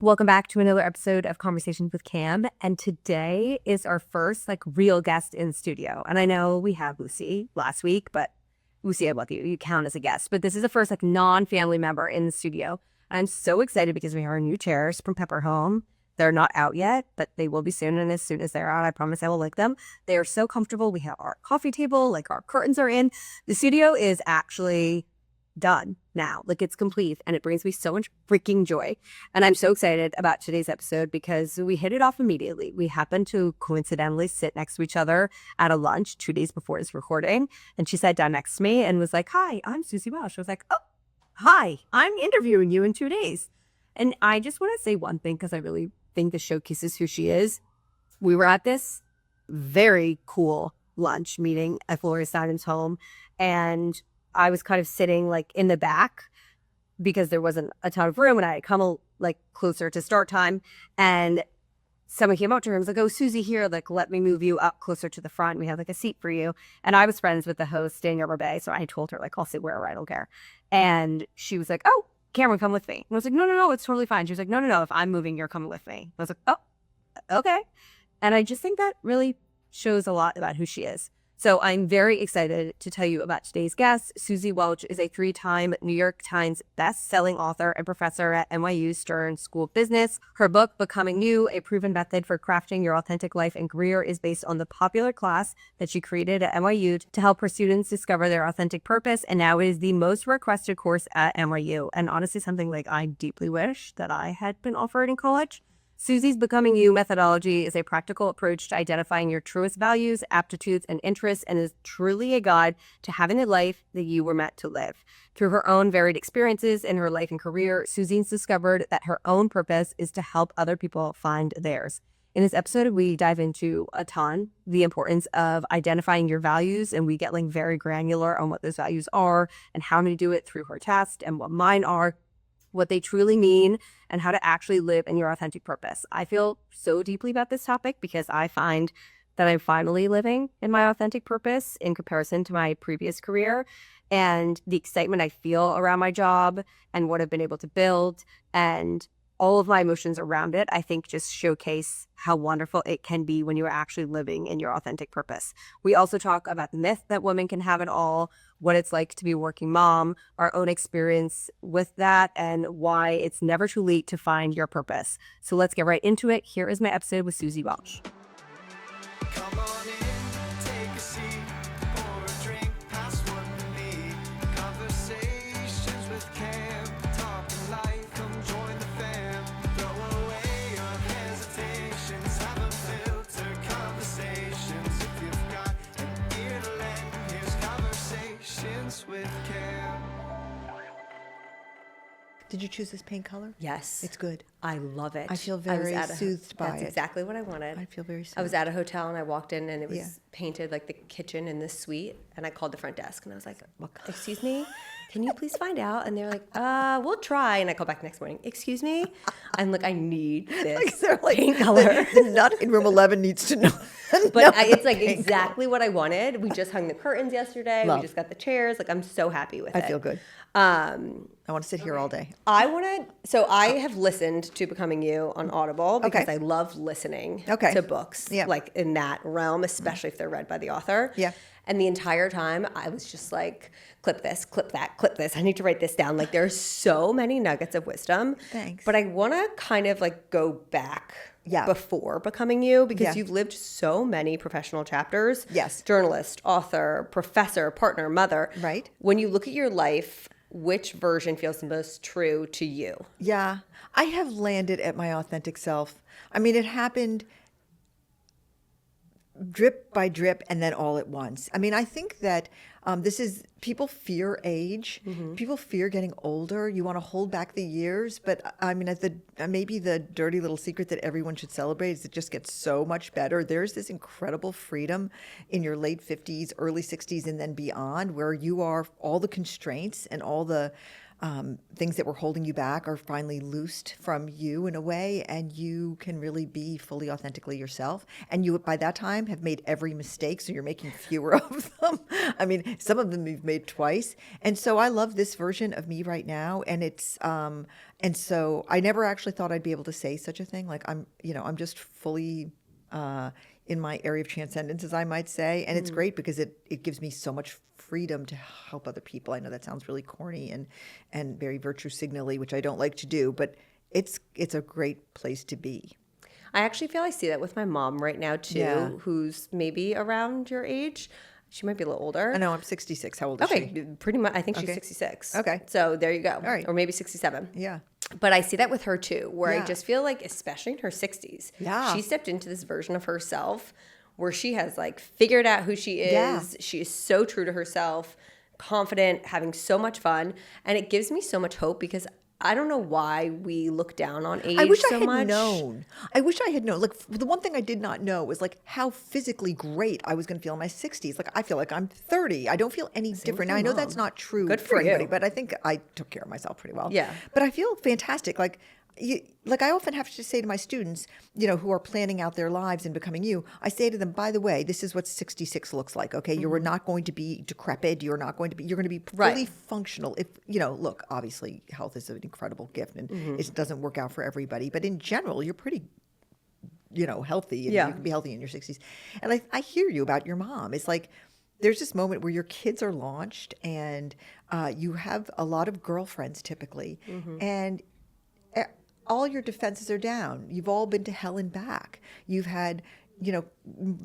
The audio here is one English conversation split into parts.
Welcome back to another episode of Conversations with Cam. And today is our first real guest in studio. And I know we had Lucy last week, but Lucy, I love you. You count as a guest. But this is the first non-family member in the studio. I'm so excited because we have our new chairs from Pepper Home. They're not out yet, but they will be soon. And as soon as they're out, I promise I will lick them. They are so comfortable. We have our coffee table, our curtains are in. The studio is actually done now. It's complete, and it brings me so much freaking joy. And I'm so excited about today's episode because we hit it off immediately. We happened to coincidentally sit next to each other at a lunch 2 days before this recording, and she sat down next to me and was like, "Hi, I'm Suzy Welch." I was like, "Oh, hi, I'm interviewing you in 2 days." And I just want to say one thing because I really think this showcases who she is. We were at this very cool lunch meeting at Gloria Steinem's home, and I was kind of sitting in the back because there wasn't a ton of room, and I had come closer to start time, and someone came up to her and was like, "Oh, Suzy, here, let me move you up closer to the front. We have a seat for you." And I was friends with the host, Danielle Rebay, so I told her I'll sit wherever, I don't care. And she was like, "Oh, Cameron, come with me." And I was like, No, it's totally fine." She was like, No, if I'm moving, you're coming with me." I was like, "Oh, okay." And I just think that really shows a lot about who she is. So I'm very excited to tell you about today's guest. Suzy Welch is a 3-time New York Times best-selling author and professor at NYU Stern School of Business. Her book, Becoming You, A Proven Method for Crafting Your Authentic Life and Career, is based on the popular class that she created at NYU to help her students discover their authentic purpose. And now it is the most requested course at NYU. And honestly, something I deeply wish that I had been offered in college. Suzy's Becoming You methodology is a practical approach to identifying your truest values, aptitudes, and interests, and is truly a guide to having the life that you were meant to live. Through her own varied experiences in her life and career, Suzy's discovered that her own purpose is to help other people find theirs. In this episode, we dive into a ton the importance of identifying your values, and we get very granular on what those values are and how to do it through her test and what mine are, what they truly mean, and how to actually live in your authentic purpose. I feel so deeply about this topic because I find that I'm finally living in my authentic purpose in comparison to my previous career, and the excitement I feel around my job and what I've been able to build and all of my emotions around it, I think just showcase how wonderful it can be when you're actually living in your authentic purpose. We also talk about the myth that women can have it all, what it's like to be a working mom, our own experience with that, and why it's never too late to find your purpose. So let's get right into it. Here is my episode with Suzy Welch. Come on in, take a seat, pour a drink, pass what we need. Conversations with Cam, talking life, come join the fam. Throw away your hesitations, have unfiltered conversations. If you've got an ear to lend, here's Conversations with Cam. Did you choose this paint color? Yes. It's good. I love it. I feel very soothed by That's it. exactly what I wanted. I feel very soothed. I was at a hotel and I walked in and it was Yeah. painted like the kitchen in this suite, and I called the front desk and I was like, "Excuse me, can you please find out?" And they're like, "We'll try." And I called back next morning, "Excuse me." I'm like, "I need this paint color." The nut in room 11 needs to know. But it's exactly what I wanted. We just hung the curtains yesterday. Love. We just got the chairs. I'm so happy with it. I feel good. I I want to sit here all day. I have listened to Becoming You on Audible because Okay. I love listening Okay. to books, Yeah. in that realm, especially if they're read by the author. Yeah. And the entire time I was just clip this, clip that, clip this. I need to write this down. There's so many nuggets of wisdom. Thanks. But I want to kind of go back Yeah. before Becoming You because Yeah. you've lived so many professional chapters. Yes. Journalist, author, professor, partner, mother. Right. When you look at your life, which version feels the most true to you? Yeah. I have landed at my authentic self. I mean, it happened drip by drip and then all at once. I mean, I think that people fear age. Mm-hmm. People fear getting older. You want to hold back the years. But I mean, maybe the dirty little secret that everyone should celebrate is it just gets so much better. There's this incredible freedom in your late 50s, early 60s, and then beyond where you are all the constraints and all the things that were holding you back are finally loosed from you in a way, and you can really be fully authentically yourself. And you, by that time, have made every mistake, so you're making fewer of them. I mean, some of them you've made twice. And so I love this version of me right now. And and so I never actually thought I'd be able to say such a thing. Like I'm just fully in my area of transcendence, as I might say. And it's great because it gives me so much freedom to help other people. I know that sounds really corny and very virtue signally, which I don't like to do, but it's a great place to be. I actually feel I see that with my mom right now too, Yeah. who's maybe around your age. She might be a little older. I know, I'm 66. How old is Okay, she? pretty much. I think she's Okay. 66. Okay. So there you go. All right. Or maybe 67. Yeah. But I see that with her too, where I Yeah. just feel like, especially in her 60s, Yeah. she stepped into this version of herself where she has like figured out who she is. Yeah. She is so true to herself, confident, having so much fun. And it gives me so much hope because I don't know why we look down on age I wish so I had much. known. I wish I had known. Like the one thing I did not know was like how physically great I was going to feel in my 60s. Like I feel like I'm 30. I don't feel any different. Now, I know that's not true Good for for anybody, you. but I think I took care of myself pretty well. Yeah. But I feel fantastic. Like I often have to say to my students, who are planning out their lives and becoming you, I say to them, by the way, this is what 66 looks like. Okay. You're not going to be decrepit. You're going to be fully Right. functional. If, look, obviously health is an incredible gift and it doesn't work out for everybody, but in general, you're pretty, healthy and Yeah. you can be healthy in your 60s. And I hear you about your mom. It's like, there's this moment where your kids are launched and you have a lot of girlfriends typically, and all your defenses are down. You've all been to hell and back. You've had,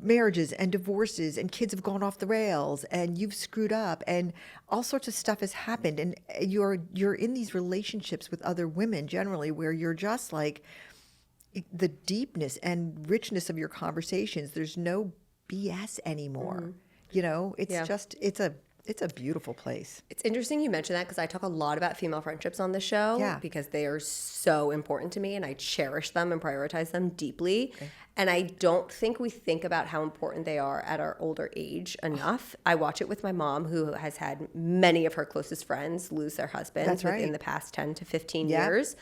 marriages and divorces, and kids have gone off the rails, and you've screwed up, and all sorts of stuff has happened. And you're in these relationships with other women generally where you're just like the deepness and richness of your conversations. There's no BS anymore. It's Yeah. just it's a beautiful place. It's interesting you mentioned that because I talk a lot about female friendships on the show Yeah. because they are so important to me and I cherish them and prioritize them deeply. And I don't think we think about how important they are at our older age enough. I watch it with my mom, who has had many of her closest friends lose their husbands That's right. within the past 10 to 15 Yeah. years,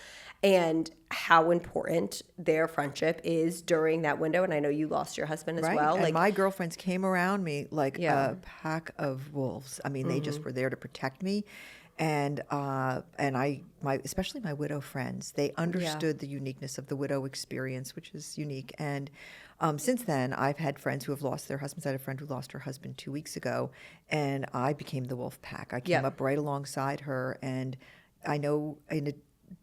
and how important their friendship is during that window. And I know you lost your husband as Right. well. And my girlfriends came around me like Yeah. a pack of wolves. I mean, they just were there to protect me. And especially my widow friends, they understood the uniqueness of the widow experience, which is unique. And since then, I've had friends who have lost their husbands. I had a friend who lost her husband 2 weeks ago, and I became the wolf pack. I came Yeah. up right alongside her, and I know in a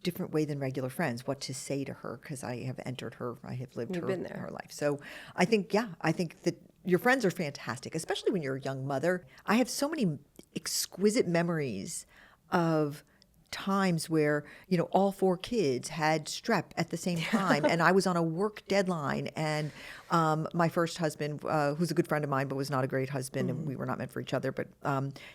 different way than regular friends what to say to her because I have entered her, I have lived You've been there. her life. So I think that your friends are fantastic, especially when you're a young mother. I have so many exquisite memories of times where, all 4 kids had strep at the same time and I was on a work deadline, and my first husband, who's a good friend of mine but was not a great husband and we were not meant for each other, but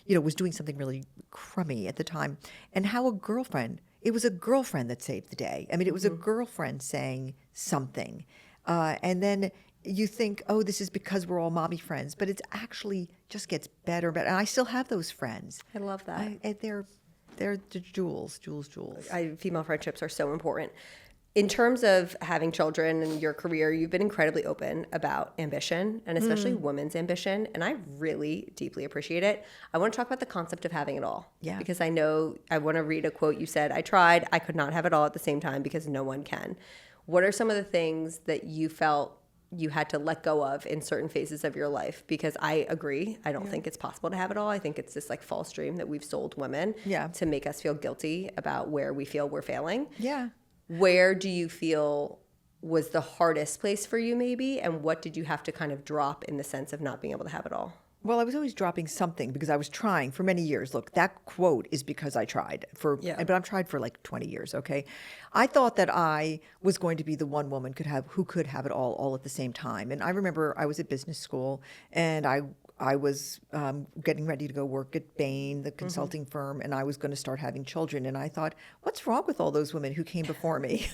was doing something really crummy at the time, and how it was a girlfriend that saved the day. I mean, it was a girlfriend saying something, and then you think, oh, this is because we're all mommy friends, but it's actually just gets better and better. And I still have those friends. I love that. And they're the jewels. Female friendships are so important. In terms of having children and your career, you've been incredibly open about ambition, and especially women's ambition, and I really deeply appreciate it. I want to talk about the concept of having it all. Yeah. Because I want to read a quote you said. I tried. I could not have it all at the same time because no one can. What are some of the things that you felt you had to let go of in certain phases of your life? Because I agree. I don't think it's possible to have it all. I think it's this like false dream that we've sold women to make us feel guilty about where we feel we're failing. Yeah. Where do you feel was the hardest place for you but what did you have to kind of drop in the sense of not being able to have it all? Well, I was always dropping something because I was trying for many years. Look, that quote is because I tried but I've tried for like 20 years. Okay. I thought that I was going to be the one woman who could have it all at the same time. And I remember I was at business school and I was getting ready to go work at Bain, the consulting firm, and I was going to start having children. And I thought, what's wrong with all those women who came before me?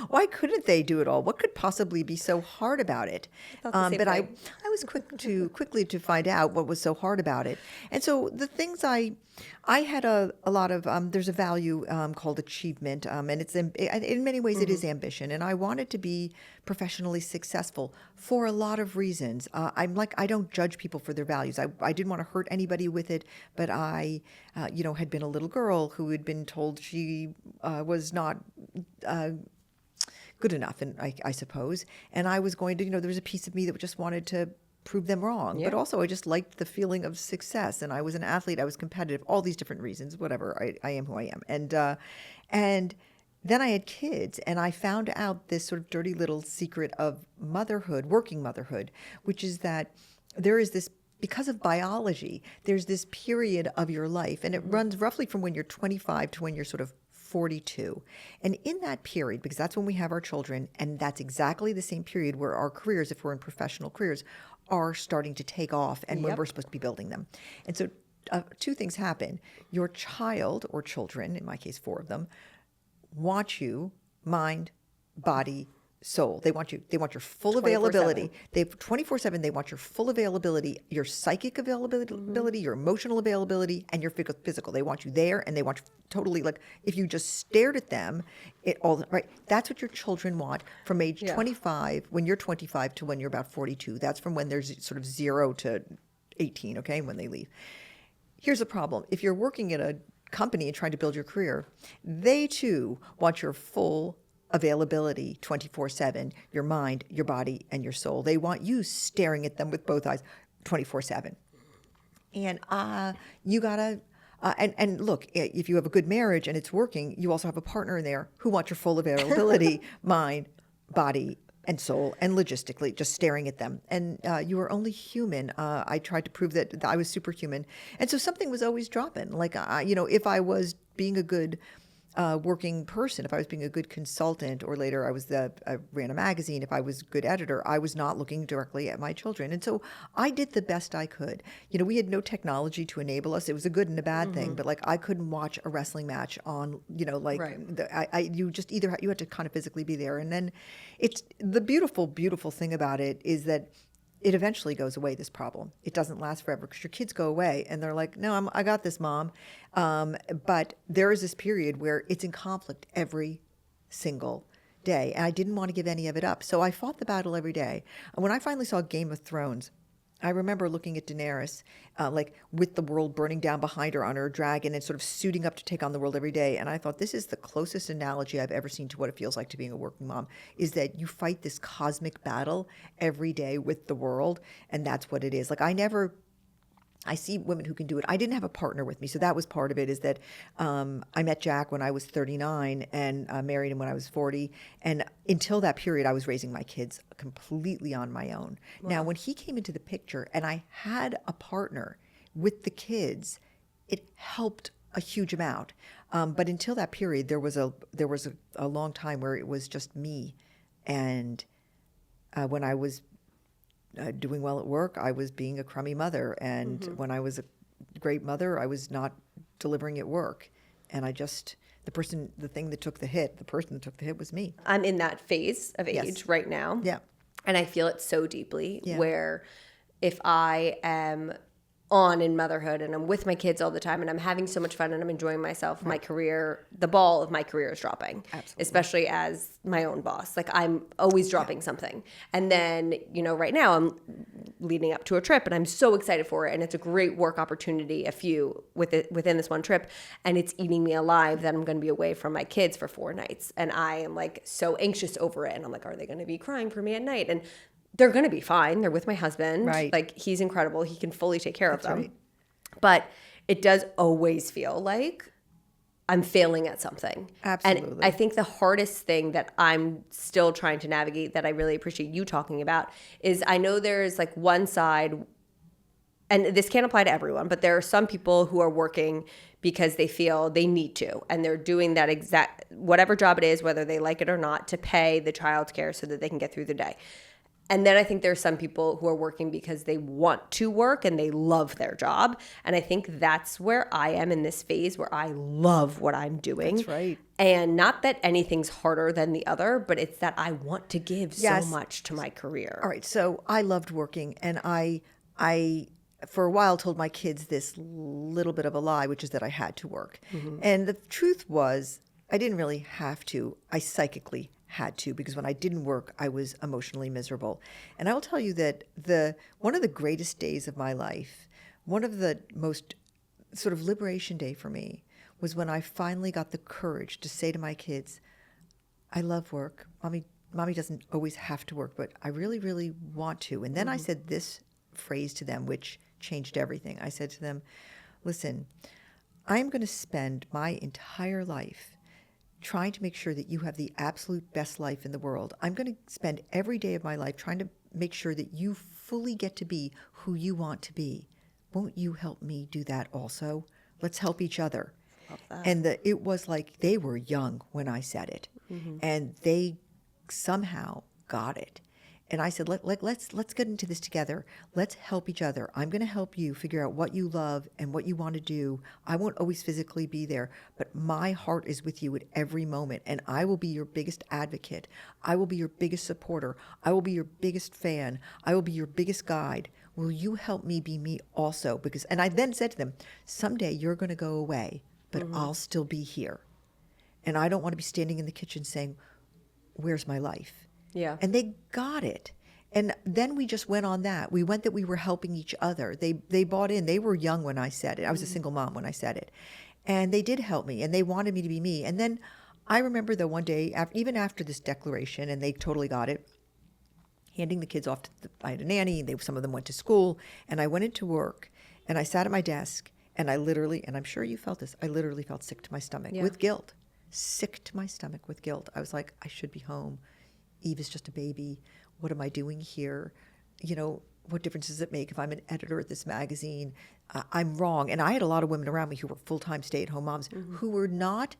Why couldn't they do it all? What could possibly be so hard about it? But I was quickly to find out what was so hard about it. And so the things I I had a lot of, there's a value called achievement, and it's in many ways it is ambition. And I wanted to be professionally successful for a lot of reasons. I don't judge people for their values. I didn't want to hurt anybody with it, but I, had been a little girl who had been told she was not good enough, and I suppose. And I was going to, there was a piece of me that just wanted to prove them wrong. Yeah. But also I just liked the feeling of success. And I was an athlete. I was competitive, all these different reasons, whatever. I am who I am. And then I had kids, and I found out this sort of dirty little secret of motherhood, working motherhood, which is that there is this, because of biology, there's this period of your life, and it runs roughly from when you're 25 to when you're sort of 42. And in that period, because that's when we have our children, and that's exactly the same period where our careers, if we're in professional careers, are starting to take off and when we're supposed to be building them. And so two things happen. Your child or children, in my case, 4 of them, want you, mind, body, soul. They want you. They want your full availability. They 24/7. They want your full availability, your psychic availability, your emotional availability, and your physical. They want you there, and they want you totally, like, if you just stared at them, right. That's what your children want from age 25, when you're 25 to when you're about 42. That's from when there's sort of 0 to 18. Okay, when they leave. Here's the problem: if you're working at a company and trying to build your career, they too want your full availability 24/7, your mind, your body, and your soul. They want you staring at them with both eyes 24/7. And you gotta, and look, if you have a good marriage and it's working, you also have a partner in there who wants your full availability, mind, body, and soul, and logistically, just staring at them. And you are only human. I tried to prove that I was superhuman. And so something was always dropping. Like, if I was being a good working person, if I was being a good consultant, or later I ran a magazine, if I was a good editor, I was not looking directly at my children. And so I did the best I could. We had no technology to enable us. It was a good and a bad thing, but like, I couldn't watch a wrestling match on, you just either, you had to kind of physically be there. And then it's the beautiful, beautiful thing about it is that it eventually goes away, this problem. It doesn't last forever because your kids go away and they're like, no, I got this, Mom. But there is this period where it's in conflict every single day. And I didn't want to give any of it up. So I fought the battle every day. And when I finally saw Game of Thrones, I remember looking at Daenerys, with the world burning down behind her on her dragon and sort of suiting up to take on the world every day. And I thought, this is the closest analogy I've ever seen to what it feels like to being a working mom, is that you fight this cosmic battle every day with the world. And that's what it is. Like, I see women who can do it. I didn't have a partner with me, so that was part of it, is that I met Jack when I was 39 and married him when I was 40. And until that period, I was raising my kids completely on my own. Wow. Now, when he came into the picture and I had a partner with the kids, it helped a huge amount. But until that period, there was a long time where it was just me. And when I was doing well at work, I was being a crummy mother. And when I was a great mother, I was not delivering at work. And the person that took the hit was me. I'm in that phase of age Yes. right now. Yeah. And I feel it so deeply, Yeah. where if I am on in motherhood and I'm with my kids all the time and I'm having so much fun and I'm enjoying myself, my career, the ball of my career is dropping. Absolutely. Especially as my own boss. Like, I'm always dropping something. And then, right now I'm leading up to a trip and I'm so excited for it. And it's a great work opportunity, within this one trip. And it's eating me alive that I'm going to be away from my kids for 4 nights. And I am like so anxious over it. And I'm like, are they going to be crying for me at night? And they're going to be fine. They're with my husband. Right. Like, he's incredible. He can fully take care of them. Right. But it does always feel like I'm failing at something. Absolutely. And I think the hardest thing that I'm still trying to navigate, that I really appreciate you talking about, is I know there's like one side, and this can't apply to everyone, but there are some people who are working because they feel they need to, and they're doing that exact, whatever job it is, whether they like it or not, to pay the childcare so that they can get through the day. And then I think there are some people who are working because they want to work and they love their job. And I think that's where I am in this phase, where I love what I'm doing. That's right. And not that anything's harder than the other, but it's that I want to give Yes. so much to my career. All right. So I loved working, and I for a while told my kids this little bit of a lie, which is that I had to work. And the truth was, I didn't really have to. I psychically had to, because when I didn't work, I was emotionally miserable. And I will tell you that one of the greatest days of my life, one of the most sort of liberation day for me, was when I finally got the courage to say to my kids, I love work. Mommy doesn't always have to work, but I really, really want to. And then I said this phrase to them, which changed everything. I said to them, listen, I'm going to spend my entire life trying to make sure that you have the absolute best life in the world. I'm going to spend every day of my life trying to make sure that you fully get to be who you want to be. Won't you help me do that also? Let's help each other. And it was like they were young when I said it, and they somehow got it. And I said, let's get into this together. Let's help each other. I'm going to help you figure out what you love and what you want to do. I won't always physically be there, but my heart is with you at every moment, and I will be your biggest advocate. I will be your biggest supporter. I will be your biggest fan. I will be your biggest guide. Will you help me be me also? And I then said to them, someday you're going to go away, but I'll still be here. And I don't want to be standing in the kitchen saying, where's my life? Yeah. And they got it. And then we just went on that. We went that we were helping each other. They bought in. They were young when I said it. I was a single mom when I said it. And they did help me, and they wanted me to be me. And then I remember, though, one day, even after this declaration, and they totally got it, handing the kids off to I had a nanny. Some of them went to school. And I went into work, and I sat at my desk, and I literally, and I'm sure you felt this, I literally felt sick to my stomach with guilt. Sick to my stomach with guilt. I was like, I should be home. Eve is just a baby. What am I doing here? What difference does it make if I'm an editor at this magazine? I'm wrong. And I had a lot of women around me who were full-time stay-at-home moms who were not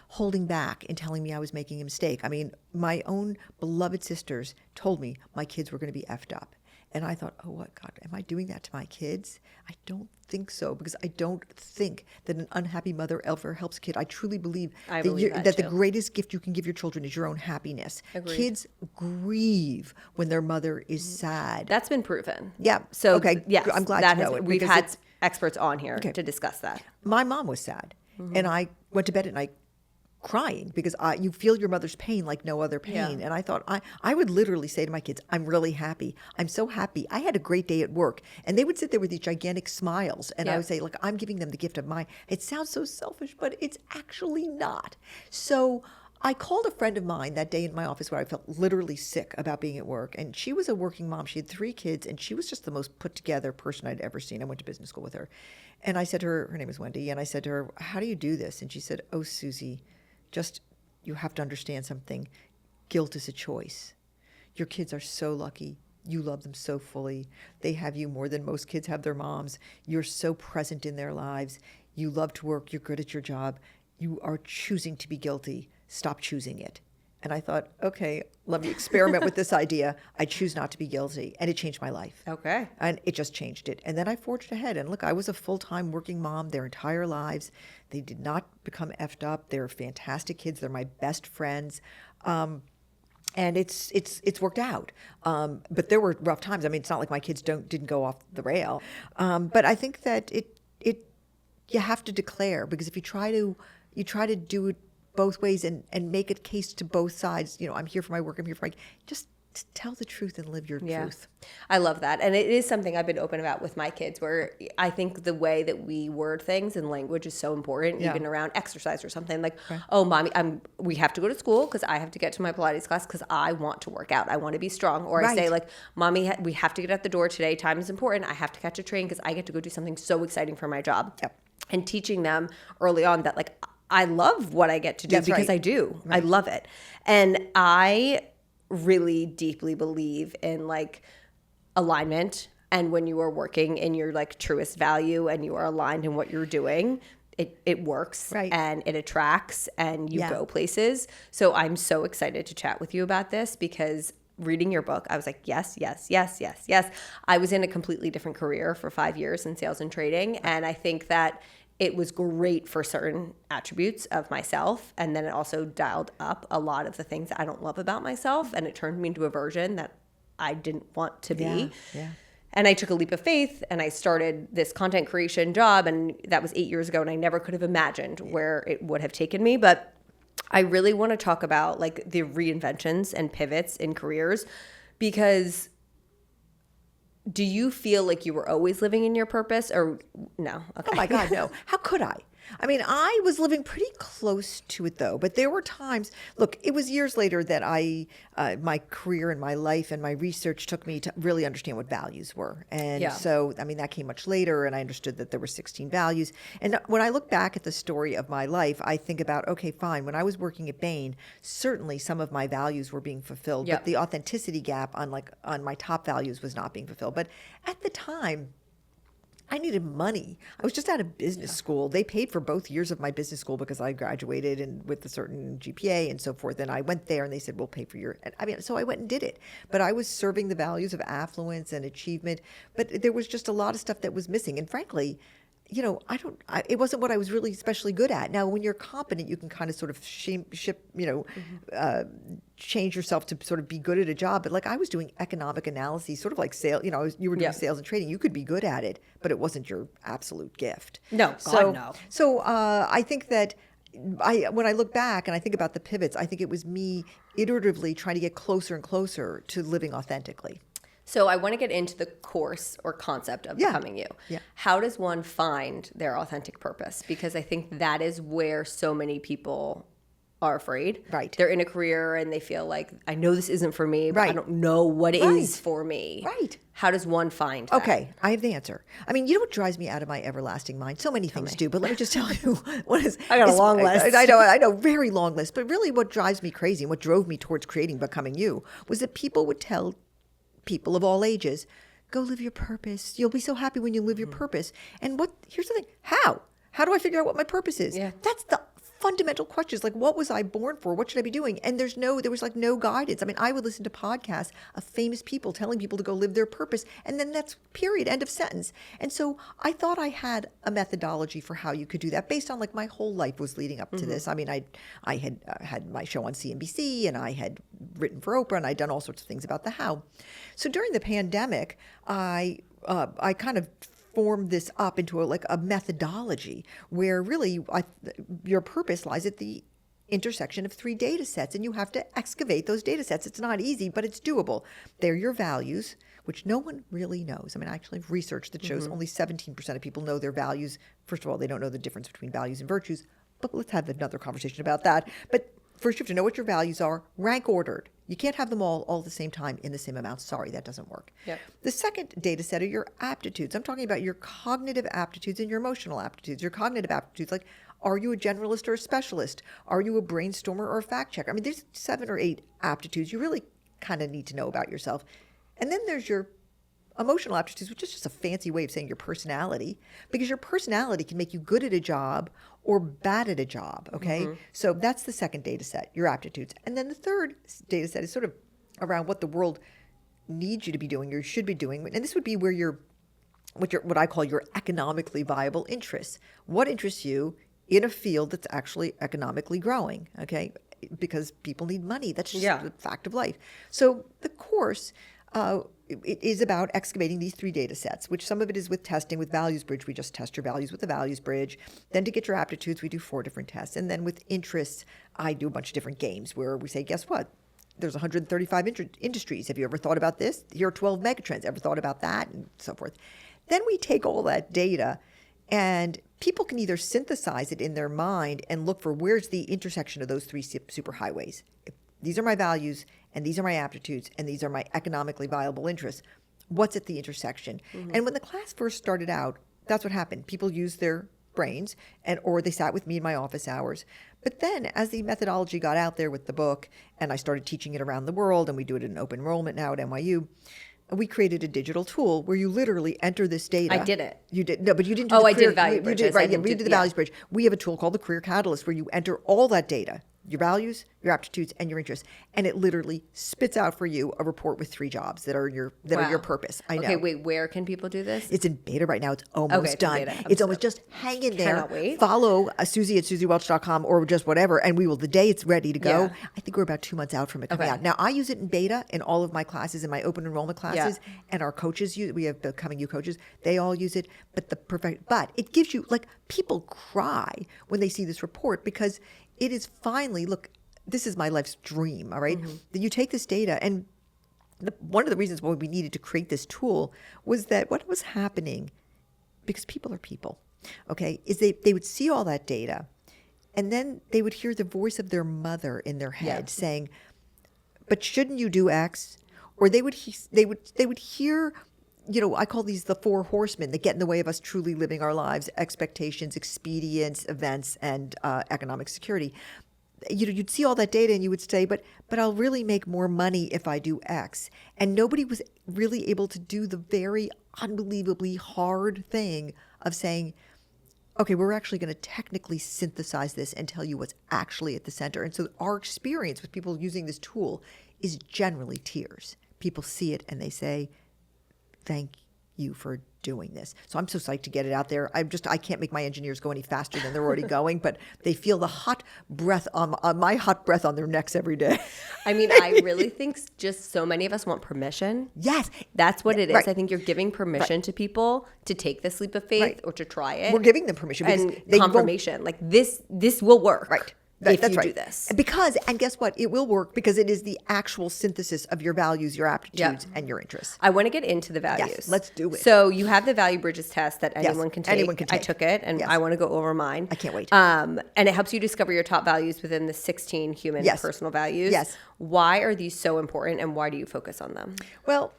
holding back and telling me I was making a mistake. I mean, my own beloved sisters told me my kids were going to be effed up. And I thought, oh, what, God, am I doing that to my kids? I don't think so, because I don't think that an unhappy mother ever helps a kid. I truly believe that the greatest gift you can give your children is your own happiness. Agreed. Kids grieve when their mother is sad. That's been proven. Yeah. So, okay. yes, I'm glad to know it. We've because had experts on here to discuss that. my mom was sad, and I went to bed at night crying, because you feel your mother's pain like no other pain. And I thought, I would literally say to my kids, I'm really happy. I'm so happy. I had a great day at work. And they would sit there with these gigantic smiles. And I would say, look, I'm giving them the gift of it sounds so selfish, but it's actually not. So I called a friend of mine that day in my office where I felt literally sick about being at work. And she was a working mom. She had 3 kids, and she was just the most put together person I'd ever seen. I went to business school with her. And I said to her name was Wendy, and I said to her, how do you do this? And she said, oh, Suzy, you have to understand something. Guilt is a choice. Your kids are so lucky. You love them so fully. They have you more than most kids have their moms. You're so present in their lives. You love to work. You're good at your job. You are choosing to be guilty. Stop choosing it. And I thought, okay, let me experiment with this idea. I choose not to be guilty. And it changed my life. Okay. And it just changed it. And then I forged ahead. And look, I was a full-time working mom their entire lives. They did not become effed up. They're fantastic kids. They're my best friends. And it's worked out. But there were rough times. I mean, it's not like my kids didn't go off the rail. But I think that you have to declare, because if you try to do it both ways and make a case to both sides, I'm here for my work, I'm here for just tell the truth and live your truth. I love that. And it is something I've been open about with my kids, where I think the way that we word things and language is so important, even around exercise or something like, oh, mommy, we have to go to school because I have to get to my Pilates class because I want to work out. I want to be strong. Or I say like, mommy, we have to get out the door today. Time is important. I have to catch a train because I get to go do something so exciting for my job. Yep. And teaching them early on that like, I love what I get to do because I do. I love it. And I really deeply believe in like alignment. And when you are working in your like truest value and you are aligned in what you're doing, it works and it attracts and you go places. So I'm so excited to chat with you about this, because reading your book, I was like, yes, yes, yes, yes, yes. I was in a completely different career for 5 years in sales and trading. And I think that it was great for certain attributes of myself. And then it also dialed up a lot of the things that I don't love about myself. And it turned me into a version that I didn't want to be. Yeah. And I took a leap of faith and I started this content creation job. And that was 8 years ago. And I never could have imagined where it would have taken me. But I really want to talk about like the reinventions and pivots in careers, because do you feel like you were always living in your purpose or no? Okay. Oh my God, no. How could I? I mean, I was living pretty close to it though, but there were times, look, it was years later that my career and my life and my research took me to really understand what values were. And Yeah. so, I mean, that came much later and I understood that there were 16 values. And when I look back at the story of my life, I think about, okay, fine. When I was working at Bain, certainly some of my values were being fulfilled, Yep. but the authenticity gap on my top values was not being fulfilled. But at the time, I needed money. I was just out of business school. They paid for both years of my business school because I graduated and with a certain GPA and so forth. And I went there and they said, we'll pay for your, I mean, so I went and did it. But I was serving the values of affluence and achievement. But there was just a lot of stuff that was missing. And frankly, you know, it wasn't what I was really especially good at. Now, when you're competent, you can kind of sort of change yourself to sort of be good at a job. But like I was doing economic analysis, sort of like sales, you know, you were doing Yeah. sales and trading. You could be good at it, but it wasn't your absolute gift. No, God, so, no. So I think that when I look back and I think about the pivots, I think it was me iteratively trying to get closer and closer to living authentically. So I want to get into the course or concept of Yeah. becoming you. Yeah. How does one find their authentic purpose? Because I think that is where so many people are afraid. Right. They're in a career and they feel like, I know this isn't for me, but I Right. don't know what Right. is for me. Right. How does one find that? Okay, I have the answer. I mean, you know what drives me out of my everlasting mind? So many things do, but let me just tell you what is. I got a long list. I know, very long list. But really, what drives me crazy and what drove me towards creating Becoming You was that people would tell people of all ages, go live your purpose. You'll be so happy when you live your purpose. And here's the thing, how? How do I figure out what my purpose is? Yeah. That's the fundamental questions. Like, what was I born for? What should I be doing? And there was like no guidance. I mean, I would listen to podcasts of famous people telling people to go live their purpose. And then that's period, end of sentence. And so I thought I had a methodology for how you could do that based on like my whole life was leading up to this. I mean, I had had my show on CNBC and I had written for Oprah and I'd done all sorts of things about the how. So during the pandemic, I kind of formed this up into a methodology where really your purpose lies at the intersection of 3 data sets, and you have to excavate those data sets. It's not easy, but it's doable. They're your values, which no one really knows. I mean, I actually have research that shows only 17% of people know their values. First of all, they don't know the difference between values and virtues, but let's have another conversation about that. But first, you have to know what your values are, rank ordered. You can't have them all at the same time in the same amount. Sorry, that doesn't work. Yep. The second data set are your aptitudes. I'm talking about your cognitive aptitudes and your emotional aptitudes. Your cognitive aptitudes, like, are you a generalist or a specialist? Are you a brainstormer or a fact checker? I mean, there's 7 or 8 aptitudes you really kind of need to know about yourself. And then there's your emotional aptitudes, which is just a fancy way of saying your personality, because your personality can make you good at a job or bad at a job, okay? So that's the second data set, your aptitudes. And then the third data set is sort of around what the world needs you to be doing or should be doing. And this would be where what I call your economically viable interests. What interests you in a field that's actually economically growing, okay? Because people need money. That's just a fact of life. So the course it is about excavating these 3 data sets, which some of it is with testing with Values Bridge. We just test your values with the Values Bridge. Then to get your aptitudes, we do 4 different tests. And then with interests, I do a bunch of different games where we say, guess what? There's 135 industries. Have you ever thought about this? Here are 12 megatrends. Ever thought about that? And so forth. Then we take all that data and people can either synthesize it in their mind and look for where's the intersection of those 3 superhighways. If these are my values, and these are my aptitudes, and these are my economically viable interests. What's at the intersection? And when the class first started out, that's what happened. People used their brains, or they sat with me in my office hours. But then as the methodology got out there with the book, and I started teaching it around the world, and we do it in open enrollment now at NYU, we created a digital tool where you literally enter this data. I did it. You did. No, but you didn't do Oh, the I career, did Value you Bridges. did, right, I didn't we do- did the yeah. Values Bridge. We have a tool called the Career Catalyst where you enter all that data. your values, your aptitudes, and your interests. And it literally spits out for you a report with 3 jobs that are your Wow. purpose. I know. Okay, wait, where can people do this? It's in beta right now. It's almost Okay, it's in done. beta. It's almost just hang in there. Cannot wait. Follow Suzy at SuzyWelch.com or just whatever, and we will, the day it's ready to go, Yeah. I think we're about 2 months out from it coming Okay. out. Now, I use it in beta in all of my classes, in my open enrollment classes, and our coaches use, we have Becoming You coaches, they all use it, but it gives you, like, people cry when they see this report because it is finally, look, this is my life's dream, all right? That you take this data, and one of the reasons why we needed to create this tool was that what was happening, because people are people, okay, is they would see all that data, and then they would hear the voice of their mother in their head saying, but shouldn't you do X? Or they would hear, you know, I call these the Four Horsemen that get in the way of us truly living our lives: expectations, expedience, events, and economic security. You know, you'd see all that data and you would say, but I'll really make more money if I do X. And nobody was really able to do the very unbelievably hard thing of saying, okay, we're actually going to technically synthesize this and tell you what's actually at the center. And so our experience with people using this tool is generally tears. People see it and they say, thank you for doing this. So I'm so psyched to get it out there. I can't make my engineers go any faster than they're already going, but they feel the hot breath on my hot breath on their necks every day. I mean, I really think just so many of us want permission. Yes. That's what it is. Right. I think you're giving permission to people to take this leap of faith Right. or to try it. We're giving them permission because and they won't- confirmation. Like this will work. Right. If That's you right. do this. Because, and guess what? It will work because it is the actual synthesis of your values, your aptitudes, and your interests. I want to get into the values. let's do it. So you have the value bridges test that anyone can take. anyone can I take. took it and Yes. I want to go over mine. I can't wait. And it helps you discover your top values within the 16 human Yes. personal values. Yes. Why are these so important and why do you focus on them? Well,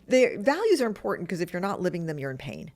their values are important because if you're not living them, you're in pain.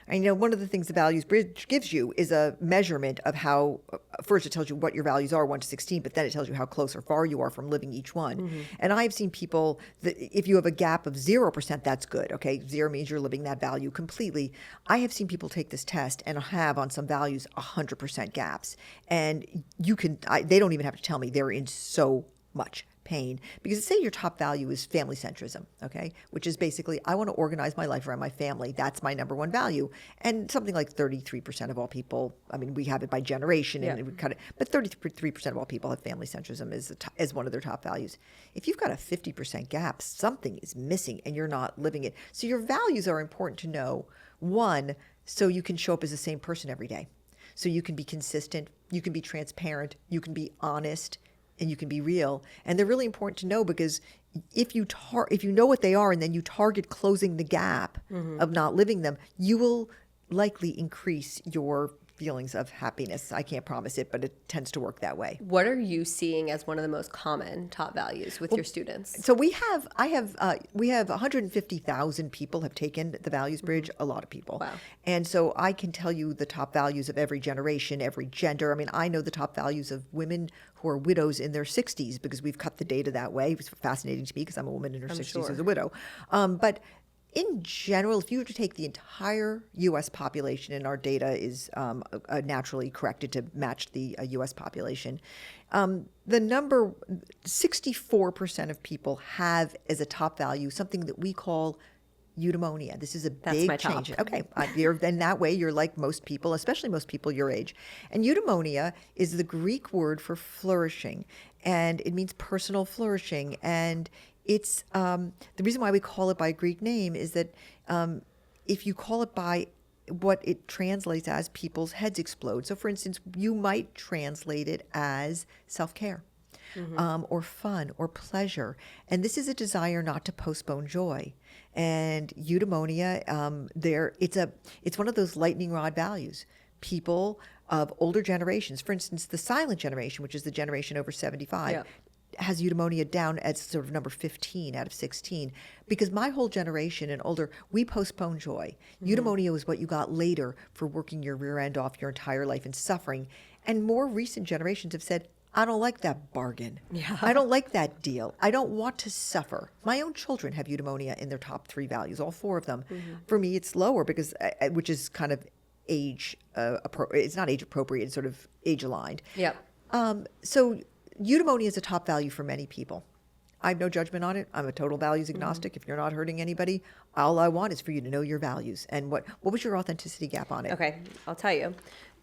And you know, one of the things the values bridge gives you is a measurement of how, first it tells you what your values are, 1 to 16, but then it tells you how close or far you are from living each one. And I've seen people that if you have a gap of 0%, that's good. Okay. 0 means you're living that value completely. I have seen people take this test and have on some values 100% gaps. And they don't even have to tell me, they're in so much pain. Because say your top value is family centrism, okay, which is basically I want to organize my life around my family. That's my number one value. And something like 33% of all people, I mean, we have it by generation, and we cut it, but 33% of all people have family centrism as one of their top values. If you've got a 50% gap, something is missing and you're not living it. So your values are important to know. One, so you can show up as the same person every day. So you can be consistent, you can be transparent, you can be honest, and you can be real. And they're really important to know because if you know what they are and then you target closing the gap of not living them, you will likely increase your feelings of happiness. I can't promise it, but it tends to work that way. What are you seeing as one of the most common top values with your students? So we have 150,000 people have taken the Values Bridge, a lot of people. Wow. And so I can tell you the top values of every generation, every gender. I mean, I know the top values of women who are widows in their 60s because we've cut the data that way. It was fascinating to me because I'm a woman in her 60s sure. as a widow. But in general, if you were to take the entire U.S. population, and our data is naturally corrected to match the U.S. population, the number 64% of people have as a top value something that we call eudaimonia. This is a big my top. change. Okay, then that way you're like most people, especially most people your age. And eudaimonia is the Greek word for flourishing, and it means personal flourishing. And it's the reason why we call it by a Greek name is that if you call it by what it translates as, people's heads explode. So, for instance, you might translate it as self-care. Or fun or pleasure. And this is a desire not to postpone joy. And eudaimonia, it's one of those lightning rod values. People of older generations, for instance, the silent generation, which is the generation over 75, has eudaimonia down as sort of number 15 out of 16. Because my whole generation and older, we postpone joy. Eudaimonia is what you got later for working your rear end off your entire life and suffering. And more recent generations have said, I don't like that bargain. I don't like that deal. I don't want to suffer. My own children have eudaimonia in their top 3 values, all 4 of them. For me, it's lower because, which is kind of age, it's not age appropriate, it's sort of age aligned. Yep. So eudaimonia is a top value for many people. I have no judgment on it. I'm a total values agnostic. If you're not hurting anybody, all I want is for you to know your values. And what was your authenticity gap on it? Okay, I'll tell you.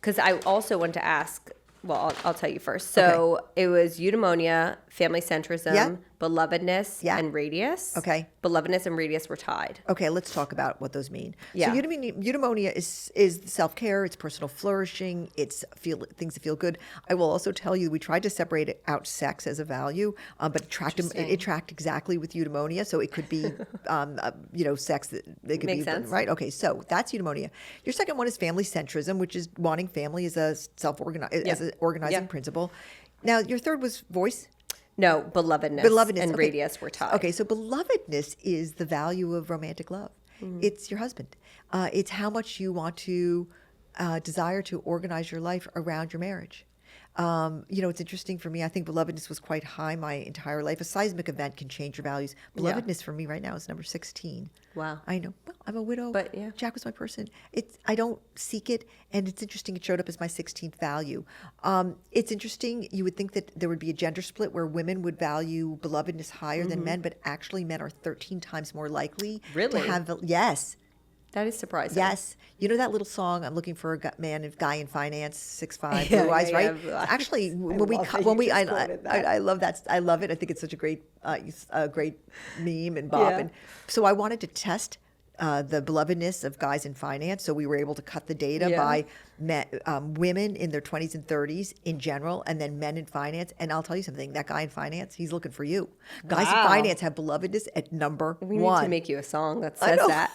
Because I also want to ask, well, I'll tell you first. So it was eudaimonia, family centrism, Yeah. belovedness, Yeah. and radius. Okay. Belovedness and radius were tied. Okay, let's talk about what those mean. Yeah. So eudaimonia is self-care, it's personal flourishing, it's things that feel good. I will also tell you, we tried to separate out sex as a value, but it tracked exactly with eudaimonia. So it could be, sex that it could Makes be sense. right. Okay, so that's eudaimonia. Your second one is family centrism, which is wanting family as a as an organizing Yeah. principle. Now your third was voice. No, belovedness, and Okay. radius were tied. Okay, so belovedness is the value of romantic love. It's your husband. It's how much you want to desire to organize your life around your marriage. It's interesting for me. I think belovedness was quite high my entire life. A seismic event can change your values. Belovedness for me right now is number 16. Wow. I know. Well, I'm a widow. But, yeah. Jack was my person. I don't seek it, and it's interesting. It showed up as my 16th value. It's interesting. You would think that there would be a gender split where women would value belovedness higher than men, but actually men are 13 times more likely Really? to have. Yes. That is surprising. Yes. You know that little song, I'm looking for a guy in finance, 6'5", Yeah, blue eyes, yeah, right? yeah. Actually, love that you just quoted that. I love that. I love it. I think it's such a great meme and bop. Yeah. And so I wanted to test the belovedness of guys in finance. So we were able to cut the data Yeah. by women in their 20s and 30s in general, and then men in finance. And I'll tell you something, that guy in finance, he's looking for you. Guys in Wow. finance have belovedness at number We one. need to make you a song that I says know. that.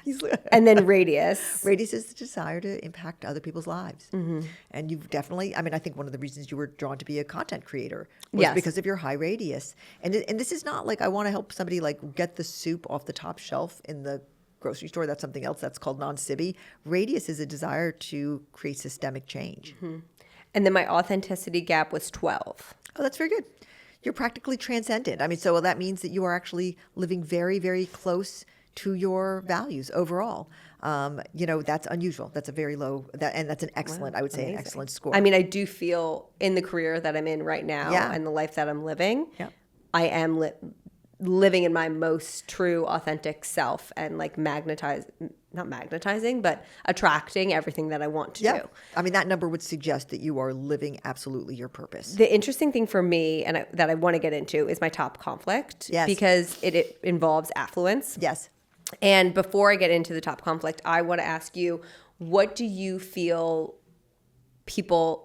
He's And then radius. Radius is the desire to impact other people's lives. And you've definitely, I think one of the reasons you were drawn to be a content creator was Yes. because of your high radius. And this is not like I want to help somebody like get the soup off the top shelf in the grocery store. That's something else that's called non-sibby. Radius is a desire to create systemic change. And then my authenticity gap was 12. Oh, that's very good. You're practically transcendent. So that means that you are actually living very, very close to your values overall. That's unusual. That's a very low, and that's an excellent, I would say, an Amazing. excellent score. I mean, I do feel in the career that I'm in right now Yeah. and the life that I'm living, Yeah. I am living in my most true, authentic self and like not magnetizing, but attracting everything that I want to Yeah. do. That number would suggest that you are living absolutely your purpose. The interesting thing for me and that I want to get into is my top conflict Yes. because it involves affluence. Yes. And before I get into the top conflict, I want to ask you, what do you feel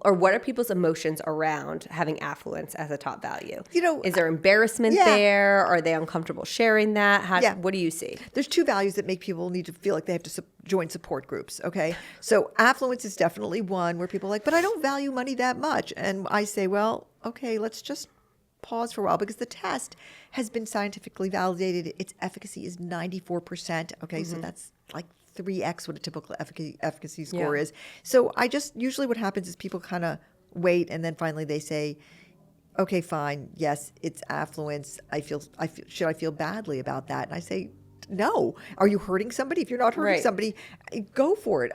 what are people's emotions around having affluence as a top value? Is there embarrassment Yeah. there? Are they uncomfortable sharing that? Yeah. What do you see? There's two values that make people need to feel like they have to join support groups, okay? So affluence is definitely one where people are like, but I don't value money that much. And I say, well, okay, let's just pause for a while because the test has been scientifically validated. Its efficacy is 94%. Okay, so that's like 3x what a typical efficacy score Yeah. is. So usually what happens is people kind of wait and then finally they say, okay, fine, yes, it's affluence. Should I feel badly about that? And I say, no. Are you hurting somebody? If you're not hurting Right. somebody, go for it.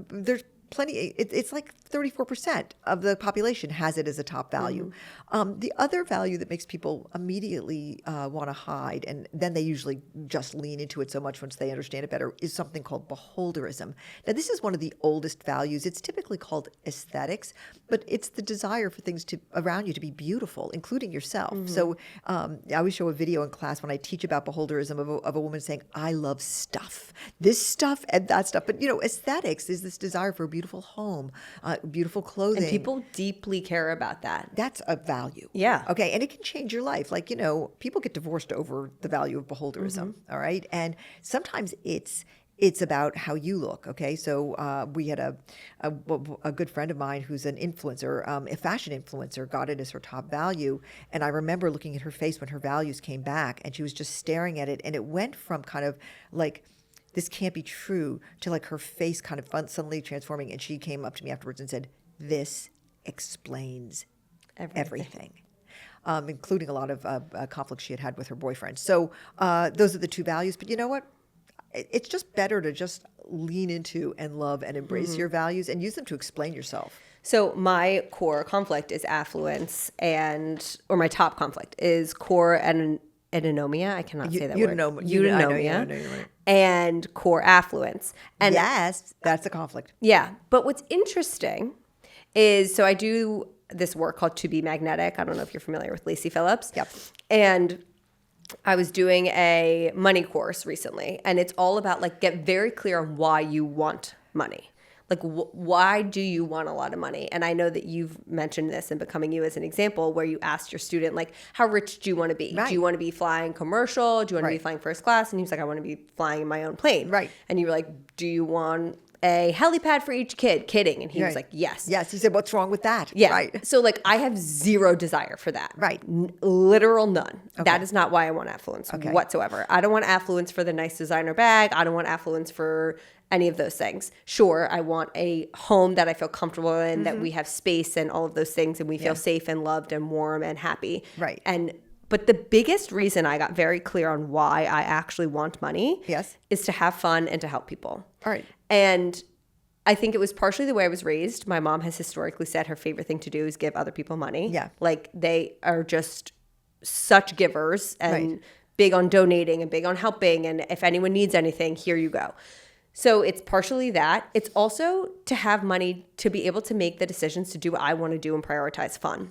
There's plenty. It's like 34% of the population has it as a top value. The other value that makes people immediately want to hide, and then they usually just lean into it so much once they understand it better, is something called beholderism. Now, this is one of the oldest values. It's typically called aesthetics, but it's the desire for things around you to be beautiful, including yourself. So I always show a video in class when I teach about beholderism of a woman saying, I love stuff, this stuff and that stuff. But, aesthetics is this desire for a beautiful home, beautiful clothing. And people deeply care about that. That's a value. Yeah. Okay. And it can change your life. Like, people get divorced over the value of beholderism. All right. And sometimes it's about how you look. Okay. So we had a good friend of mine who's an influencer, a fashion influencer, got it as her top value. And I remember looking at her face when her values came back and she was just staring at it. And it went from kind of like, this can't be true, to like her face kind of suddenly transforming. And she came up to me afterwards and said, this explains everything. Including a lot of conflicts she had with her boyfriend. So those are the two values. But you know what? It's just better to just lean into and love and embrace your values and use them to explain yourself. So my core conflict is affluence, or my top conflict is core and anomia. I cannot say that word. Eudaimonia. And core affluence. And Yes, that's a conflict. yeah, but what's interesting is, so I do this work called To Be Magnetic. I don't know if you're familiar with Lacey Phillips. Yep. And I was doing a money course recently, and it's all about like get very clear on why you want money. Like, why do you want a lot of money? And I know that you've mentioned this in Becoming You as an example, where you asked your student, like, how rich do you want to be? Right. Do you want to be flying commercial? Do you want to be Right. flying first class? And he was like, I want to be flying in my own plane. Right. And you were like, do you want a helipad for each kid? Kidding. And he was Right. like, yes. Yes, he said, what's wrong with that? Yeah. Right. So like I have zero desire for that. Right. Literal none. Okay. That is not why I want affluence whatsoever. I don't want affluence for the nice designer bag. I don't want affluence for any of those things. Sure, I want a home that I feel comfortable in, that we have space and all of those things, and we feel safe and loved and warm and happy. Right. But the biggest reason I got very clear on why I actually want money Yes. is to have fun and to help people. All right. And I think it was partially the way I was raised. My mom has historically said her favorite thing to do is give other people money. Yeah. Like they are just such givers and Right. big on donating and big on helping. And if anyone needs anything, here you go. So it's partially that. It's also to have money to be able to make the decisions to do what I want to do and prioritize fun.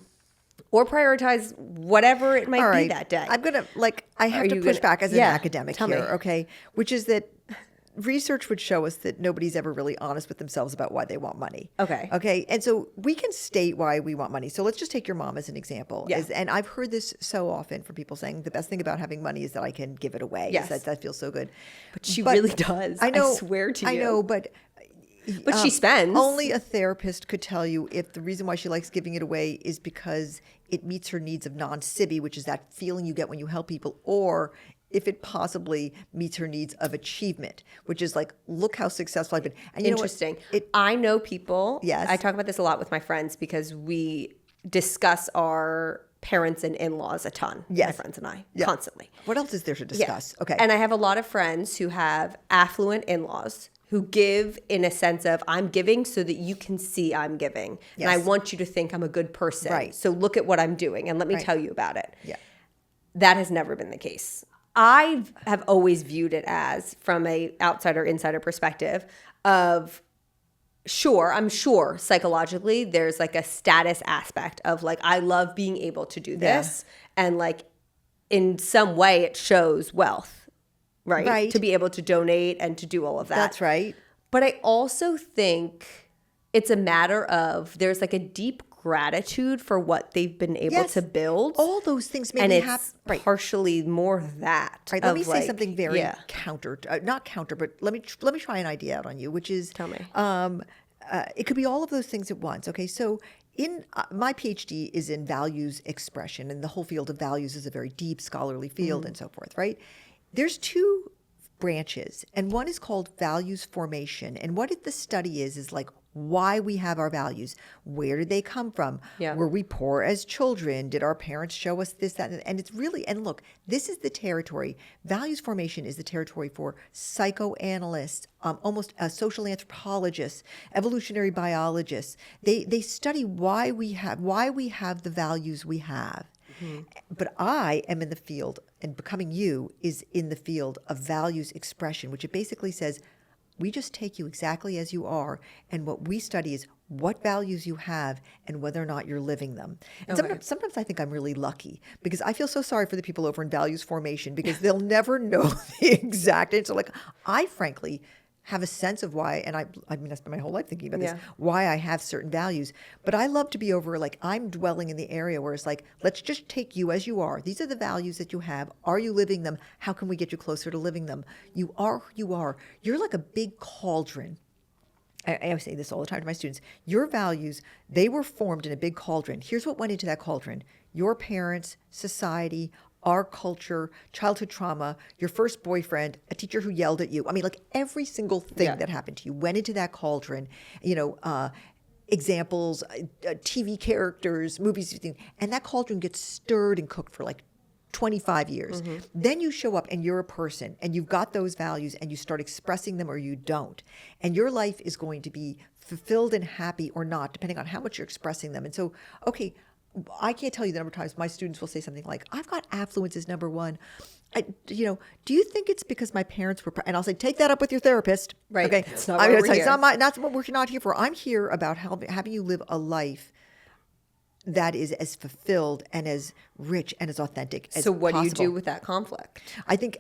Or prioritize whatever it might All be right. that day. I'm going to, I have Are to you push gonna- back as an Yeah, academic tell here, me. okay? Which is that research would show us that nobody's ever really honest with themselves about why they want money. Okay. Okay. And so we can state why we want money. So let's just take your mom as an example. Yeah. And I've heard this so often from people saying the best thing about having money is that I can give it away. Yes. That feels so good. But she really does. I know. I swear to you. I know, but But she spends. Only a therapist could tell you if the reason why she likes giving it away is because it meets her needs of non-sibby, which is that feeling you get when you help people, or if it possibly meets her needs of achievement, which is like, look how successful I've been. And you know what? Interesting. It, I know people. Yes. I talk about this a lot with my friends because we discuss our parents and in-laws a ton. My Yes. friends and I Yeah. constantly. what else is there to discuss? Okay. And I have a lot of friends who have affluent in-laws who give in a sense of I'm giving so that you can see I'm giving. And I Yes. want you to think I'm a good person. Right. So look at what I'm doing and let me Right. tell you about it. Yeah. That has never been the case. I have always viewed it as, from a outsider insider perspective, of I'm sure psychologically there's like a status aspect of like I love being able to do this, and like in some way it shows wealth, right? Right. To be able to donate and to do all of that. That's right. But I also think it's a matter of there's like a deep gratitude for what they've been able Yes. to build. All those things make And me it's happy. Right. partially more that. Right. Let of me say like, something very yeah. counter, not counter, but let me try an idea out on you, which is Tell me. It could be all of those things at once. Okay, so in my PhD is in values expression, and the whole field of values is a very deep scholarly field and so forth. Right? There's two branches, and one is called values formation, and what the study is like why we have our values. Where did they come from? Yeah. Were we poor as children? Did our parents show us this, that, and it's really, and look, this is the territory. Values formation is the territory for psychoanalysts, almost social anthropologists, evolutionary biologists. They study why we have the values we have. But I am in the field, and Becoming You is in the field of values expression, which it basically says, we just take you exactly as you are, and what we study is what values you have and whether or not you're living them. And sometimes I think I'm really lucky because I feel so sorry for the people over in values formation because they'll never know the exact answer. Like, I frankly have a sense of why, and I mean, I spent my whole life thinking about this, why I have certain values. But I love to be over, like, I'm dwelling in the area where it's like, let's just take you as you are. These are the values that you have. Are you living them? How can we get you closer to living them? You are who you are. You're like a big cauldron. I say this all the time to my students. Your values, they were formed in a big cauldron. Here's what went into that cauldron. Your parents, society, our culture, childhood trauma, your first boyfriend, a teacher who yelled at you. I mean, like every single thing that happened to you went into that cauldron. Examples, TV characters, movies, and that cauldron gets stirred and cooked for like 25 years. Then you show up and you're a person and you've got those values and you start expressing them or you don't. And your life is going to be fulfilled and happy or not, depending on how much you're expressing them. And so, okay, I can't tell you the number of times my students will say something like, I've got affluence as number one. Do you think it's because my parents were, and I'll say, take that up with your therapist. Right. Okay. It's not what we're here. That's what we're not here for. I'm here about having you live a life that is as fulfilled and as rich and as authentic as So what do you possible. do with that conflict? I think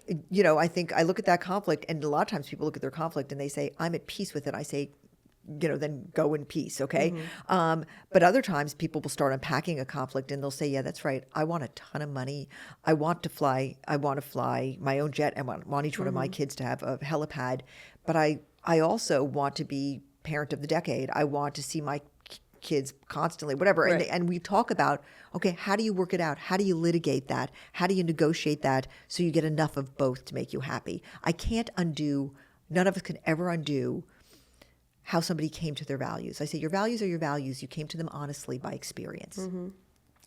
I look at that conflict, and a lot of times people look at their conflict and they say, I'm at peace with it. I say, then go in peace, okay? But other times people will start unpacking a conflict and they'll say, yeah, that's right. I want a ton of money. I want to fly my own jet. I want each one of my kids to have a helipad. But I also want to be parent of the decade. I want to see my kids constantly, whatever. Right. And we talk about, okay, how do you work it out? How do you litigate that? How do you negotiate that so you get enough of both to make you happy? None of us can ever undo how somebody came to their values. I say, your values are your values. You came to them honestly by experience.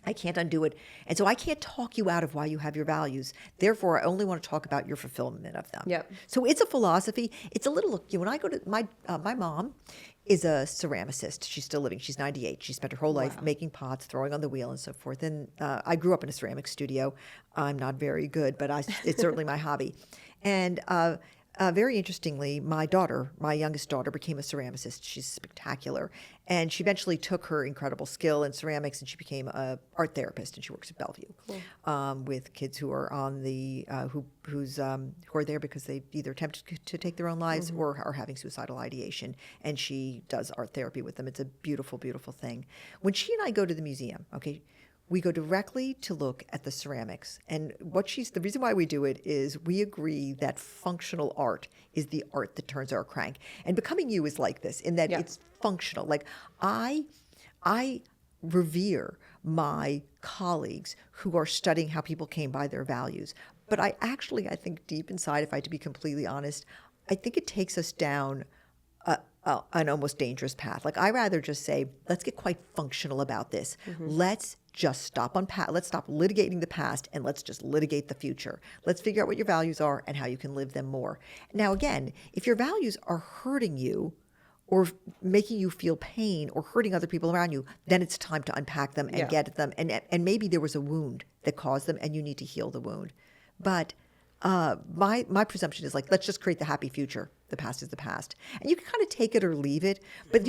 I can't undo it. And so I can't talk you out of why you have your values. Therefore, I only want to talk about your fulfillment of them. Yep. So it's a philosophy. It's a little, when I go to my mom is a ceramicist. She's still living. She's 98. She spent her whole life making pots, throwing on the wheel and so forth. And I grew up in a ceramic studio. I'm not very good, but it's certainly my hobby. And very interestingly, my youngest daughter, became a ceramicist. She's spectacular. And she eventually took her incredible skill in ceramics and she became an art therapist, and she works at Bellevue with kids who are on the who are there because they either attempted to take their own lives or are having suicidal ideation. And she does art therapy with them. It's a beautiful, beautiful thing. When she and I go to the museum, okay, we go directly to look at the ceramics. And the reason why we do it is we agree that functional art is the art that turns our crank. And Becoming You is like this, in that it's functional. Like I revere my colleagues who are studying how people came by their values. But I think deep inside, if I had to be completely honest, I think it takes us down an almost dangerous path. Like, I rather just say, let's get quite functional about this. Let's just stop litigating the past, and let's just litigate the future. Let's figure out what your values are and how you can live them more. Now, again, if your values are hurting you or making you feel pain or hurting other people around you, then it's time to unpack them and get at them. And maybe there was a wound that caused them and you need to heal the wound. But my presumption is, like, let's just create the happy future. The past is the past. And you can kind of take it or leave it. But,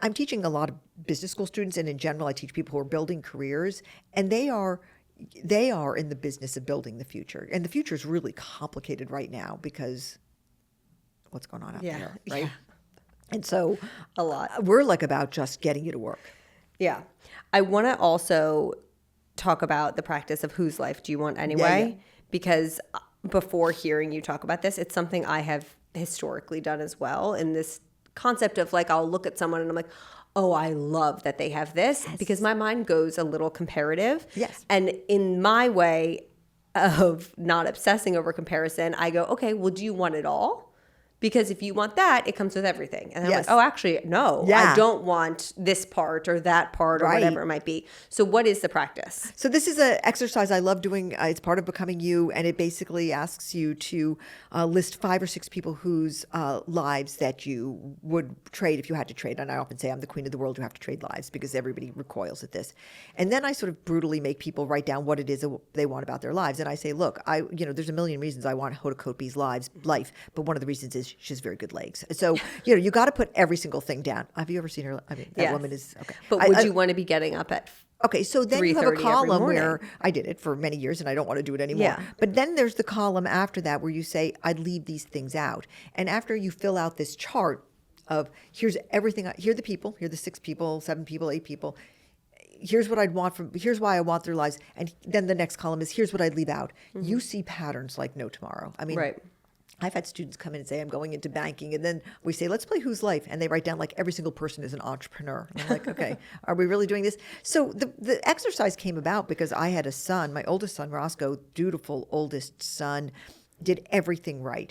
I'm teaching a lot of business school students, and in general, I teach people who are building careers, and they are in the business of building the future. And the future is really complicated right now because what's going on out there, right? Yeah. And so A lot. we're like about just getting you to work. Yeah. I want to also talk about the practice of whose life do you want anyway? Yeah. Because before hearing you talk about this, it's something I have historically done as well. In this concept of, like, I'll look at someone and I'm like, oh, I love that they have this, because my mind goes a little comparative. Yes. And in my way of not obsessing over comparison, I go, okay, well, do you want it all? Because if you want that, it comes with everything. And I'm Yes. like, oh, actually, no, Yeah. I don't want this part or that part or Right. whatever it might be. So what is the practice? So this is an exercise I love doing. It's part of Becoming You, and it basically asks you to list 5 or 6 people whose lives that you would trade if you had to trade. And I often say, I'm the queen of the world, you have to trade lives, because everybody recoils at this. And then I sort of brutally make people write down what it is they want about their lives. And I say, look, there's a million reasons I want Hoda Kotb's life, but one of the reasons is she has very good legs. So, you got to put every single thing down. Have you ever seen her? I mean, that Yes. woman is, okay. But would you want to be getting up at Okay, so then you have a 3:30 every column morning? where I did it for many years and I don't want to do it anymore. Yeah. But then there's the column after that where you say, I'd leave these things out. And after you fill out this chart of here's everything, here are the people, here are the 6 people, 7 people, 8 people. Here's what I'd want here's why I want their lives. And then the next column is here's what I'd leave out. You see patterns like no tomorrow. I mean, Right. I've had students come in and say, I'm going into banking. And then we say, let's play Whose Life? And they write down, like, every single person is an entrepreneur. And I'm like, okay, are we really doing this? So the exercise came about because I had a son, my oldest son, Roscoe, dutiful oldest son, did everything right.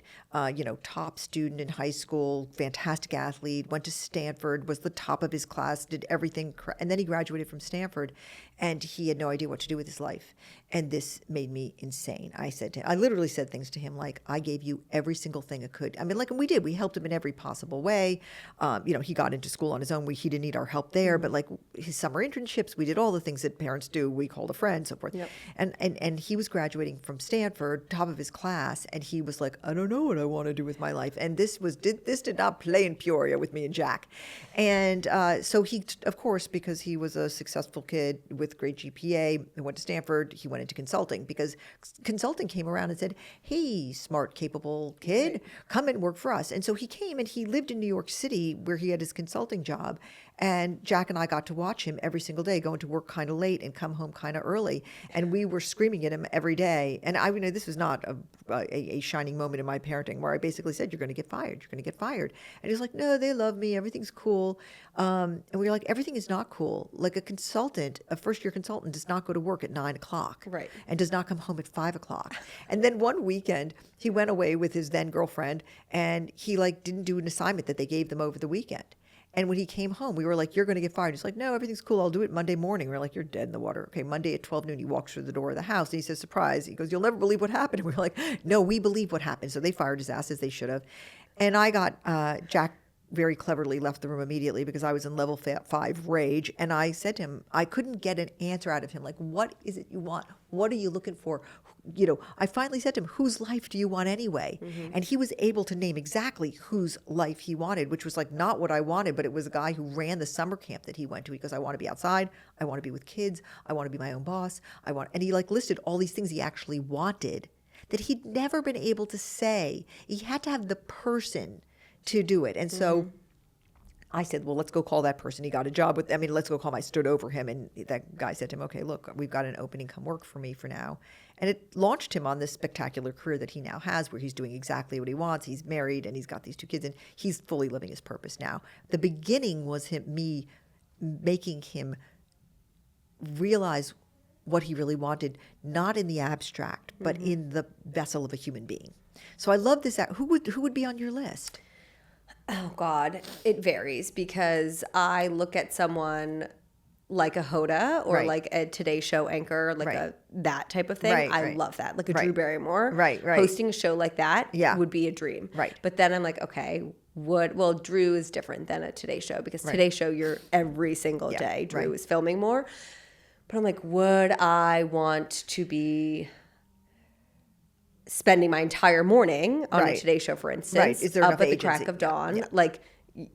Top student in high school, fantastic athlete, went to Stanford, was the top of his class, did everything. And then he graduated from Stanford. and he had no idea what to do with his life. And this made me insane. I literally said things to him like, I gave you every single thing I could. I mean, like, and we did. We helped him in every possible way. He got into school on his own. He didn't need our help there, but like his summer internships, we did all the things that parents do. We called a friend, so forth. Yep. And he was graduating from Stanford, top of his class, and he was like, I don't know what I want to do with my life. And this did not play in Peoria with me and Jack. And so he, of course, because he was a successful kid with great GPA, and went to Stanford, he went into consulting because consulting came around and said, hey, smart, capable kid, come and work for us. And so he came and he lived in New York City where he had his consulting job. And Jack and I got to watch him every single day, going to work kind of late and come home kind of early. And we were screaming at him every day. And this was not a shining moment in my parenting where I basically said, you're going to get fired. You're going to get fired. And he's like, no, they love me. Everything's cool. And we were like, everything is not cool. Like a first-year consultant does not go to work at 9 o'clock. Right. And does not come home at 5 o'clock. And then one weekend, he went away with his then girlfriend, and he didn't do an assignment that they gave them over the weekend. And when he came home, we were like, you're going to get fired. He's like, no, everything's cool. I'll do it Monday morning. We're like, you're dead in the water. Okay, Monday at 12 noon, he walks through the door of the house, and he says, surprise. He goes, you'll never believe what happened. And we were like, no, we believe what happened. So they fired his ass, as they should have. And I got Jack very cleverly left the room immediately because I was in level 5 rage. And I said to him, I couldn't get an answer out of him. Like, what is it you want? What are you looking for? I finally said to him, whose life do you want anyway? Mm-hmm. And he was able to name exactly whose life he wanted, which was like not what I wanted, but it was a guy who ran the summer camp that he went to. He goes, I want to be outside. I want to be with kids. I want to be my own boss. And he listed all these things he actually wanted that he'd never been able to say. He had to have the person to do it. And so I said, well, let's go call that person. He got a job let's go call him. I stood over him, and that guy said to him, okay, look, we've got an opening, come work for me for now. And it launched him on this spectacular career that he now has, where he's doing exactly what he wants. He's married, and he's got these 2 kids, and he's fully living his purpose now. The beginning was me making him realize what he really wanted, not in the abstract, but in the vessel of a human being. So I love this. Who would be on your list? Oh, God. It varies because I look at someone like a Hoda or Right. like a Today Show anchor, like that type of thing. Right, I right. love that. Like a Right. Drew Barrymore. Right. Hosting a show like that Yeah. would be a dream. Right. But then I'm like, okay, Drew is different than a Today Show because Right. Today Show, you're every single Yeah, day. Drew right. is filming more. But I'm like, would I want to be spending my entire morning on Right. a Today Show, for instance, Right. Is there up enough at the crack agency? of dawn? Yeah. Like,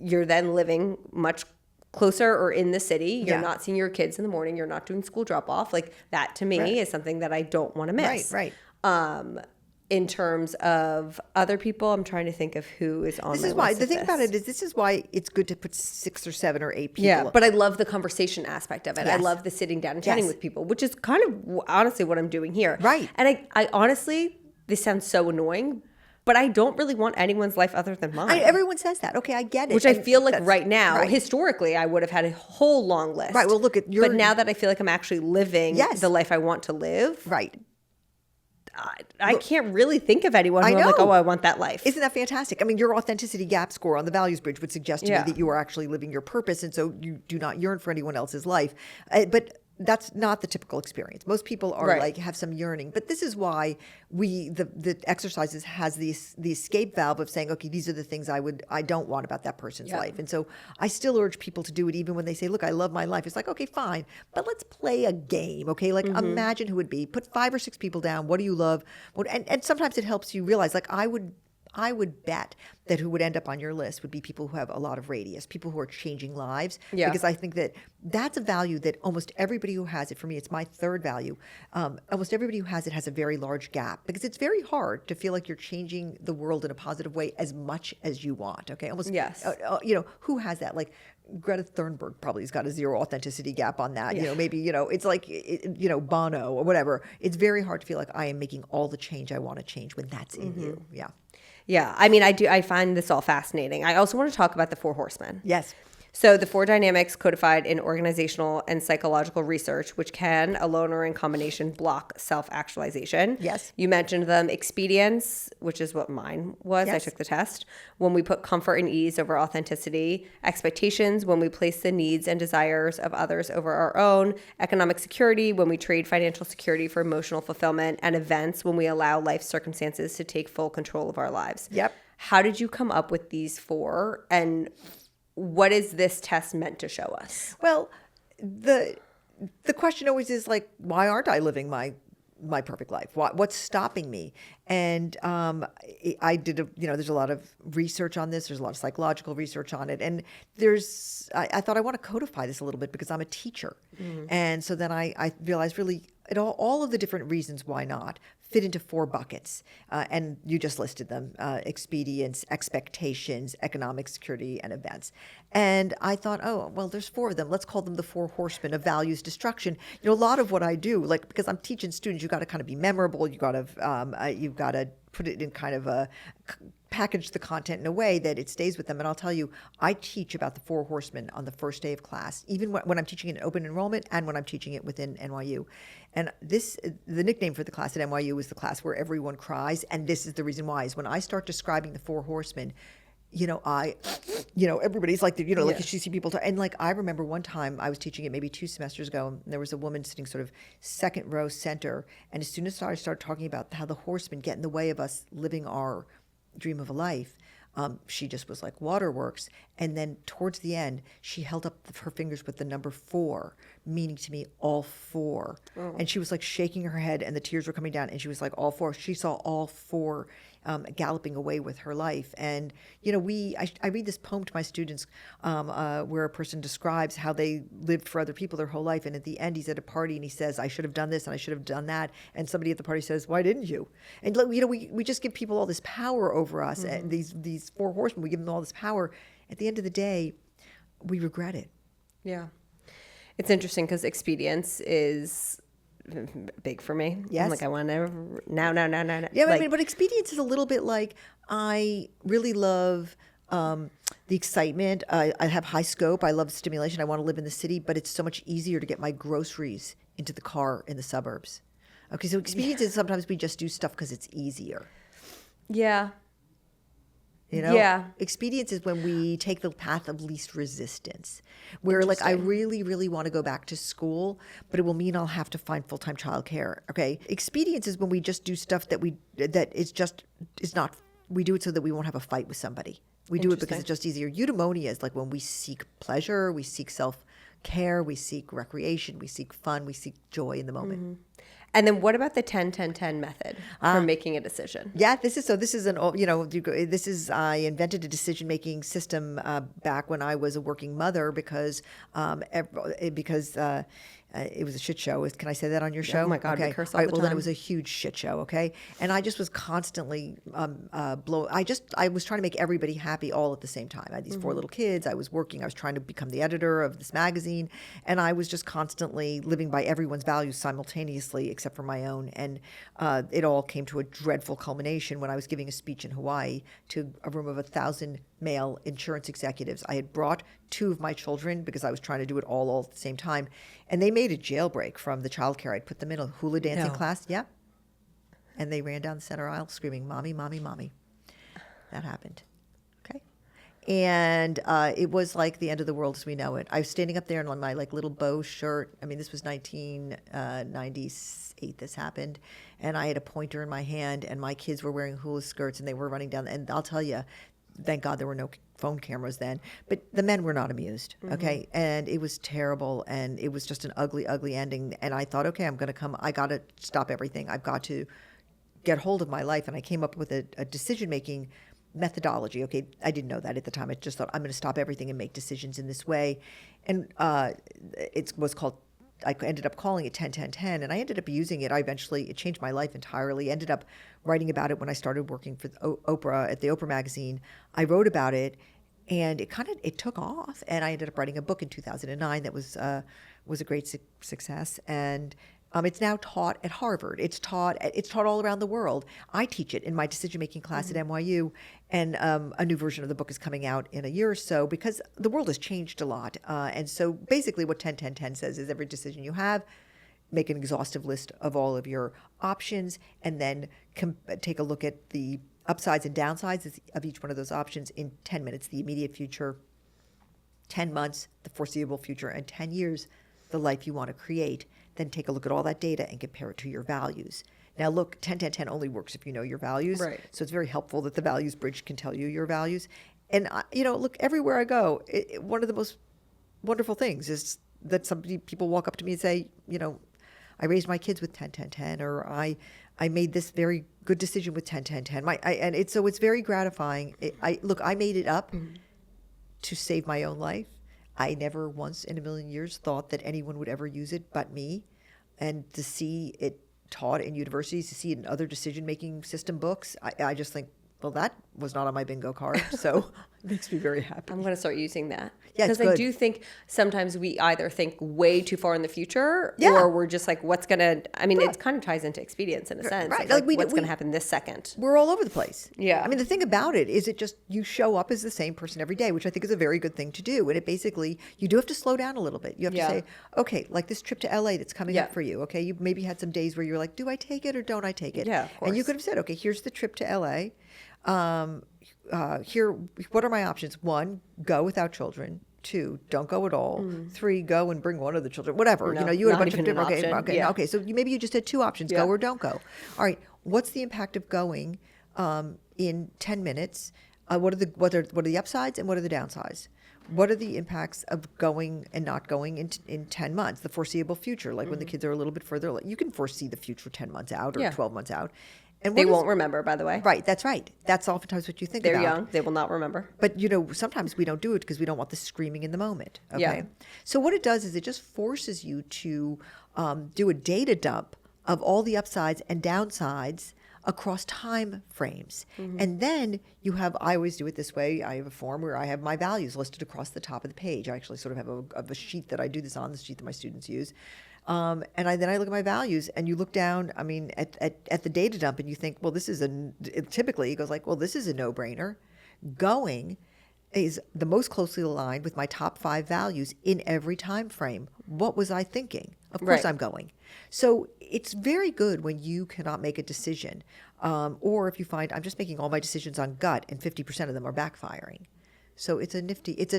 you're then living much closer or in the city. You're Yeah. not seeing your kids in the morning. You're not doing school drop off. Like, that to me Right. is something that I don't want to miss. Right. In terms of other people, I'm trying to think of who is on This my is why list the of thing about this. it is this is why it's good to put 6 or 7 or 8 people. Yeah, but I love the conversation aspect of it. I Yes. love the sitting down and chatting Yes. with people, which is kind of honestly what I'm doing here. Right. And I honestly, this sounds so annoying, but I don't really want anyone's life other than mine. Everyone says that. Okay, I get it. Which I And feel like that's- right now, right. historically, I would have had a whole long list. Right, well, look at your- But now that I feel like I'm actually living Yes. the life I want to live, Right. I can't really think of anyone I who I'm like, know. oh, I want that life. Isn't that fantastic? I mean, your authenticity gap score on the values bridge would suggest to Yeah. me that you are actually living your purpose, and so you do not yearn for anyone else's life. But that's not the typical experience. Most people are Right. have some yearning. But this is why the exercises has the escape valve of saying, okay, these are the things I don't want about that person's Yeah. life. And so I still urge people to do it even when they say, look, I love my life. It's like, okay, fine, but let's play a game. Okay, like imagine who would be. Put 5 or 6 people down. What do you love? And sometimes it helps you realize, like I would bet that who would end up on your list would be people who have a lot of radius, people who are changing lives. Yeah. Because I think that that's a value that almost everybody who has it, for me, it's my third value. Almost everybody who has it has a very large gap because it's very hard to feel like you're changing the world in a positive way as much as you want. Okay. Almost, Yes. Who has that? Like Greta Thunberg probably has got a 0 authenticity gap on that. Yeah. Maybe, it's like, Bono or whatever. It's very hard to feel like I am making all the change I want to change when that's in you. Yeah. Yeah, I mean, I find this all fascinating. I also want to talk about the Four Horsemen. Yes. So the four dynamics codified in organizational and psychological research, which can, alone or in combination, block self-actualization. Yes. You mentioned them. Expedience, which is what mine was. I Yes. took the test. When we put comfort and ease over authenticity. Expectations, when we place the needs and desires of others over our own. Economic security, when we trade financial security for emotional fulfillment. And events, when we allow life circumstances to take full control of our lives. Yep. How did you come up with these four? And what is this test meant to show us? Well, the question always is like, why aren't I living my perfect life? What's stopping me? And I did there's a lot of research on this. There's a lot of psychological research on it, and I thought I want to codify this a little bit because I'm a teacher, and so then I realized really all of the different reasons why not fit into four buckets, and you just listed them: expedience, expectations, economic security, and events. And I thought, oh well, there's four of them. Let's call them the Four Horsemen of values destruction. A lot of what I do, like because I'm teaching students, you got to kind of be memorable. You've got to put it in kind of a package the content in a way that it stays with them. And I'll tell you, I teach about the Four Horsemen on the first day of class, even when I'm teaching it in open enrollment and when I'm teaching it within NYU. And the nickname for the class at NYU is the class where everyone cries. And this is the reason why, is when I start describing the Four Horsemen, everybody's like, like you see people talk. And like, I remember one time I was teaching it maybe 2 semesters ago, and there was a woman sitting sort of second row center. And as soon as I started talking about how the horsemen get in the way of us living our dream of a life, she just was like, waterworks. And then towards the end, she held up her fingers with the number 4, meaning to me all 4. Oh. And she was like shaking her head, and the tears were coming down, and she was like, all 4. She saw all 4 galloping away with her life. And I read this poem to my students where a person describes how they lived for other people their whole life, and at the end he's at a party and he says, I should have done this and I should have done that, and somebody at the party says, why didn't you? And we just give people all this power over us, and these Four Horsemen, we give them all this power. At the end of the day, we regret it. Yeah, it's interesting because expedience is big for me. Yes. I'm like, I want to now. Yeah, like, but expedience is a little bit like, I really love the excitement. I have high scope. I love stimulation. I want to live in the city, but it's so much easier to get my groceries into the car in the suburbs. Okay, so expedience is sometimes we just do stuff because it's easier. Yeah. Yeah. Expedience is when we take the path of least resistance, where like I really, really want to go back to school, but it will mean I'll have to find full-time childcare. Okay. Expedience is when we just do stuff that we do it so that we won't have a fight with somebody. We do it because it's just easier. Eudaimonia is like when we seek pleasure, we seek self-care, we seek recreation, we seek fun, we seek joy in the moment. Mm-hmm. And then what about the 10-10-10 method for making a decision? Yeah, I invented a decision-making system back when I was a working mother because it was a shit show. Can I say that on your show? Oh my God, okay. we curse all the Well, then it time. was a huge shit show, okay? And I just was constantly I was trying to make everybody happy all at the same time. I had these 4 little kids. I was working. I was trying to become the editor of this magazine. And I was just constantly living by everyone's values simultaneously except for my own. And it all came to a dreadful culmination when I was giving a speech in Hawaii to a room of 1,000 male insurance executives. I had brought 2 of my children because I was trying to do it all at the same time. And they made a jailbreak from the childcare. I'd put them in a hula dancing class. Yeah. And they ran down the center aisle screaming, Mommy, Mommy, Mommy. That happened. Okay. And it was like the end of the world as we know it. I was standing up there in my like little bow shirt. I mean, this was 1998 this happened. And I had a pointer in my hand, and my kids were wearing hula skirts, and they were running down. And I'll tell you, thank God there were no phone cameras then, but the men were not amused. Okay. And it was terrible. And it was just an ugly, ugly ending. And I thought, okay, I got to stop everything. I've got to get hold of my life. And I came up with a decision-making methodology. Okay. I didn't know that at the time. I just thought I'm going to stop everything and make decisions in this way. And it was called, I ended up calling it 10-10-10, and I ended up using it. It changed my life entirely. I ended up writing about it when I started working for Oprah at the Oprah magazine. I wrote about it, and it took off. And I ended up writing a book in 2009 that was a great success. And It's now taught at Harvard. It's taught all around the world. I teach it in my decision-making class at NYU, and a new version of the book is coming out in a year or so because the world has changed a lot. And so basically what 10-10-10 says is every decision you have, make an exhaustive list of all of your options, and then take a look at the upsides and downsides of each one of those options in 10 minutes, the immediate future, 10 months, the foreseeable future, and 10 years, the life you want to create. Then take a look at all that data and compare it to your values. Now, look, 10-10-10 only works if you know your values. Right. So it's very helpful that the values bridge can tell you your values. And, look, everywhere I go, one of the most wonderful things is that people walk up to me and say, I raised my kids with 10-10-10, or I made this very good decision with 10-10-10. And it's very gratifying. I made it up to save my own life. I never once in a million years thought that anyone would ever use it but me. And to see it taught in universities, to see it in other decision-making system books, I just think, well, that was not on my bingo card. So it makes me very happy. I'm going to start using that. Yeah, it's because I good. do think sometimes we either think way too far in the future, Yeah. or we're just like, what's going to, it kind of ties into expedience in a sense. Right. It's like, Like what's going to happen this second? We're all over the place. Yeah. I mean, the thing about it is you show up as the same person every day, which I think is a very good thing to do. And it basically, you do have to slow down a little bit. You have Yeah. to say, okay, like this trip to LA that's coming Yeah. up for you. Okay. You maybe had some days where you're like, do I take it or don't I take it? Yeah, of And you course. could have said, okay, here's the trip to LA. Here, what are my options? 1, go without children. 2, don't go at all. 3, go and bring one of the children. Whatever. No, You had a not bunch of even an different. option. Okay. Yeah. Okay. So maybe you just had 2 options: Yeah. go or don't go. All right. What's the impact of going in 10 minutes? What are the upsides and what are the downsides? What are the impacts of going and not going in 10 months, the foreseeable future, like when the kids are a little bit further? You can foresee the future 10 months out or Yeah. 12 months out. And They won't remember, by the way. Right, that's right. That's oftentimes what you think They're about. young. They will not remember. But, sometimes we don't do it because we don't want the screaming in the moment. Okay. Yeah. So what it does is it just forces you to do a data dump of all the upsides and downsides across time frames. And then I always do it this way. I have a form where I have my values listed across the top of the page. I actually sort of have a sheet that I do this on, the sheet that my students use. And then I look at my values, and you look down, at the data dump, and you think, well, typically it goes like, well, this is a no-brainer. Going is the most closely aligned with my top 5 values in every time frame. What was I thinking? Of course Right. I'm going. So it's very good when you cannot make a decision, or if you find I'm just making all my decisions on gut and 50% of them are backfiring. So it's a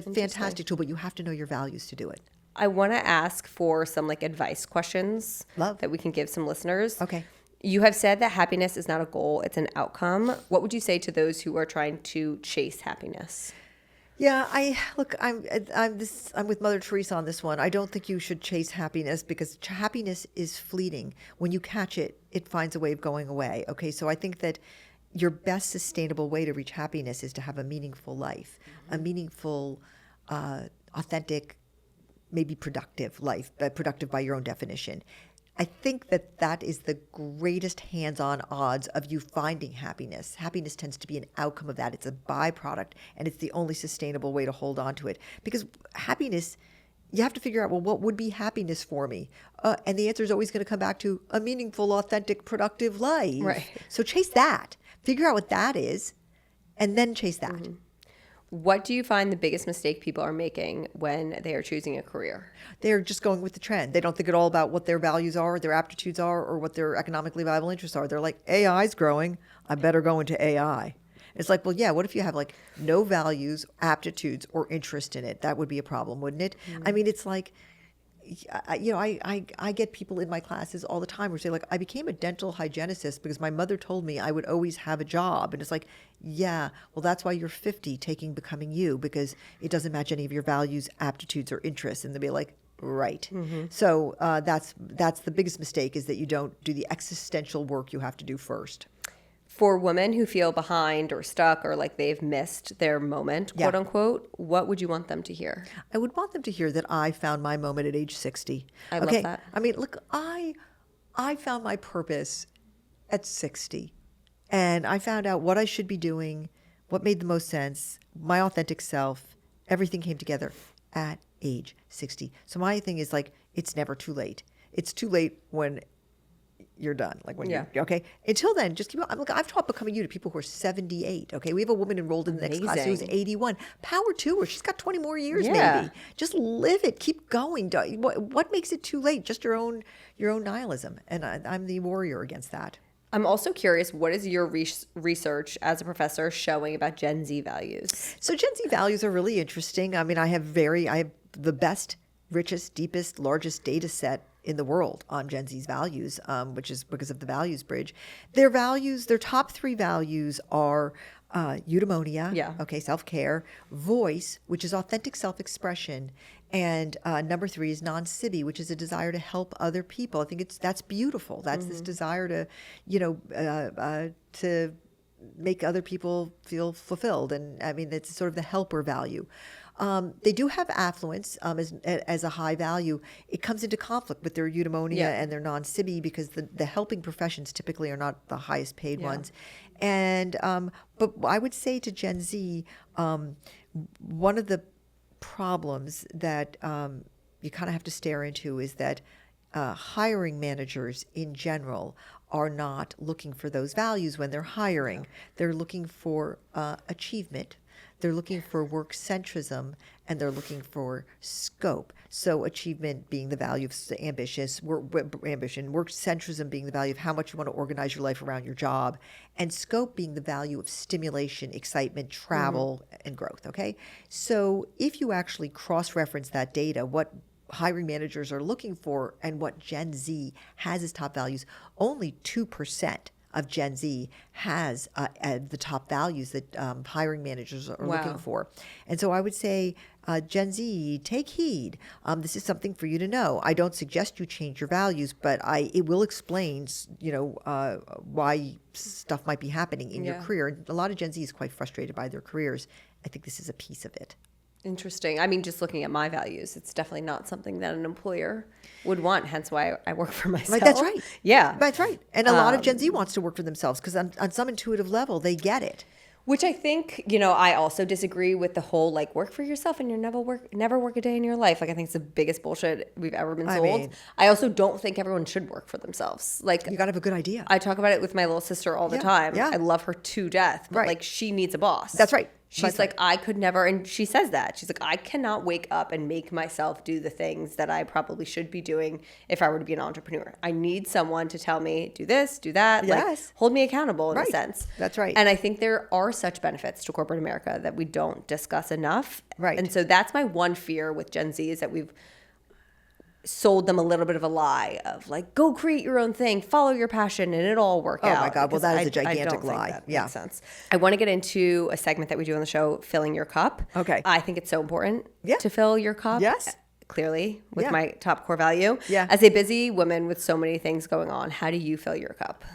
fantastic tool, but you have to know your values to do it. I want to ask for some advice questions Love. that we can give some listeners. Okay. You have said that happiness is not a goal, it's an outcome. What would you say to those who are trying to chase happiness? Yeah, I'm with Mother Teresa on this one. I don't think you should chase happiness because happiness is fleeting. When you catch it, it finds a way of going away. Okay, so I think that your best sustainable way to reach happiness is to have a meaningful life, a meaningful, authentic, maybe productive life, productive by your own definition. I think that is the greatest hands-on odds of you finding happiness. Happiness tends to be an outcome of that. It's a byproduct, and it's the only sustainable way to hold on to it. Because happiness, you have to figure out, well, what would be happiness for me? And the answer is always going to come back to a meaningful, authentic, productive life. Right. So chase that. Figure out what that is, and then chase that. Mm-hmm. What do you find the biggest mistake people are making when they are choosing a career? They're just going with the trend. They don't think at all about what their values are, their aptitudes are, or what their economically viable interests are. They're like, AI's growing, I better go into AI. It's like, well, yeah, what if you have no values, aptitudes, or interest in it? That would be a problem, wouldn't it? It's like, I get people in my classes all the time who say, I became a dental hygienist because my mother told me I would always have a job. And it's like, yeah, well, that's why you're 50 taking Becoming You, because it doesn't match any of your values, aptitudes, or interests. And they'll be like, right. So that's the biggest mistake, is that you don't do the existential work you have to do first. For women who feel behind or stuck or like they've missed their moment, Yeah. quote unquote, what would you want them to hear? I would want them to hear that I found my moment at age 60. I love that. Look, I found my purpose at 60. And I found out what I should be doing, what made the most sense, my authentic self. Everything came together at age 60. So my thing is it's never too late. It's too late when you're done. Like when Yeah. you're okay. Until then, just keep on. Look, I've taught Becoming You to people who are 78. Okay. We have a woman enrolled in the next class who's Amazing. 81. Power to her. She's got 20 more years, Yeah. maybe. Just live it. Keep going. What makes it too late? Just your own nihilism. And I'm the warrior against that. I'm also curious, what is your research as a professor showing about Gen Z values? So Gen Z values are really interesting. I mean, I have the best, richest, deepest, largest data set in the world on Gen Z's values, which is because of the Values Bridge. Their top 3 values are eudaimonia, Yeah. okay, self-care, voice, which is authentic self-expression, and number 3 is non-sibby, which is a desire to help other people. I think that's beautiful. That's this desire to, to make other people feel fulfilled. And I mean, it's sort of the helper value. They do have affluence as a high value. It comes into conflict with their eudaimonia and their non-sibby because the helping professions typically are not the highest paid ones. And but I would say to Gen Z, one of the problems that you kind of have to stare into is that hiring managers in general are not looking for those values when they're hiring. They're looking for achievement. They're looking for work centrism, and they're looking for scope. So achievement being the value of ambition, work centrism being the value of how much you want to organize your life around your job, and scope being the value of stimulation, excitement, travel, and growth, okay? So if you actually cross-reference that data, what hiring managers are looking for and what Gen Z has as top values, only 2% of Gen Z has the top values that hiring managers are looking for. And so I would say, Gen Z, take heed. This is something for you to know. I don't suggest you change your values, but it will explain, why stuff might be happening in your career. And a lot of Gen Z is quite frustrated by their careers. I think this is a piece of it. Interesting. I mean, just looking at my values, it's definitely not something that an employer would want. Hence why I work for myself. Right, that's right. Yeah. That's right. And a lot of Gen Z wants to work for themselves because on some intuitive level, they get it. Which I think, I also disagree with the whole work for yourself and you never work a day in your life. I think it's the biggest bullshit we've ever been sold. I also don't think everyone should work for themselves. You got to have a good idea. I talk about it with my little sister all the time. Yeah. I love her to death, but Right. she needs a boss. That's right. She's like, I could never, and she says that. She's like, I cannot wake up and make myself do the things that I probably should be doing if I were to be an entrepreneur. I need someone to tell me, do this, do that. Yes. Hold me accountable in Right. a sense. That's right. And I think there are such benefits to corporate America that we don't discuss enough. Right. And so that's my one fear with Gen Z is that we've sold them a little bit of a lie of go create your own thing, follow your passion, and it'll all work out. Oh my God. Well, Because that is a I gigantic don't think lie. that Yeah. makes sense. I want to get into a segment that we do on the show, filling your cup. Okay. I think it's so important Yeah. to fill your cup. Yes. Clearly, with Yeah. my top core value. Yeah. As a busy woman with so many things going on, how do you fill your cup?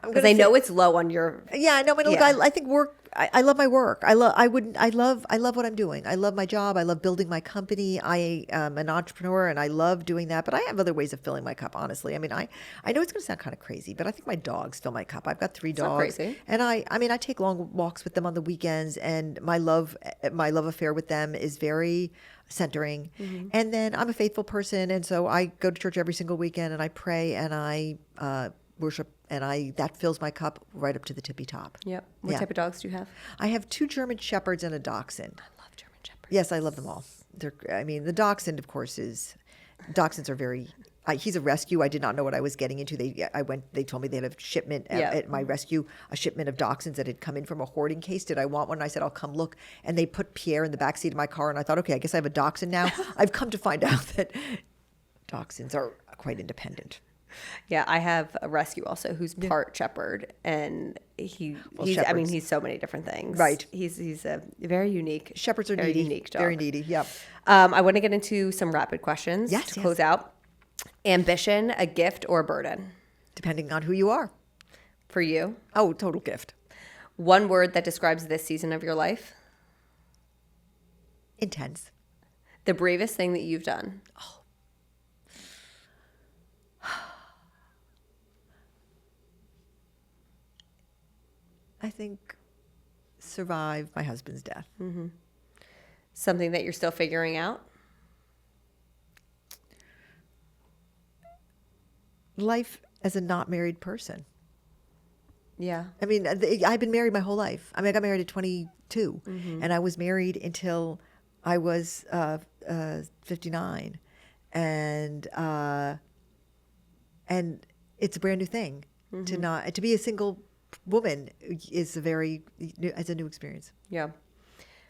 I'm Because gonna I know say- it's low on your. Yeah, no, but look, Yeah. I think work. I love my work. I love what I'm doing. I love my job. I love building my company. I am an entrepreneur, and I love doing that. But I have other ways of filling my cup. Honestly, I mean, I know it's going to sound kind of crazy, but I think my dogs fill my cup. I've got 3 dogs, not crazy. and I mean, I take long walks with them on the weekends, and my love affair with them is very centering. And then I'm a faithful person, and so I go to church every single weekend, and I pray, and I worship, and that fills my cup right up to the tippy top. Yep. What Yeah. type of dogs do you have? I have 2 German Shepherds and a Dachshund. I love German Shepherds. Yes, I love them all. The Dachshund, of course, Dachshunds are very. He's a rescue. I did not know what I was getting into. They told me they had a shipment at my rescue, a shipment of Dachshunds that had come in from a hoarding case. Did I want one? I said, I'll come look. And they put Pierre in the backseat of my car, and I thought, okay, I guess I have a Dachshund now. I've come to find out that Dachshunds are quite independent. Yeah, I have a rescue also who's part shepherd, and he's shepherds. so many different things. Right. He's a very unique. Shepherds are very needy. unique dog. Very needy. Yep. I want to get into some rapid questions Yes, to yes. close out. Ambition, a gift or a burden Depending on who you are. for you? Oh, total gift. One word that describes this season of your life. Intense. The bravest thing that you've done. I think survive my husband's death. Something that you're still figuring out. life as a not married person. Yeah. I mean, I've been married my whole life. I mean, I got married at 22, and I was married until I was 59, and it's a brand new thing. To be a single woman is a new experience. Yeah.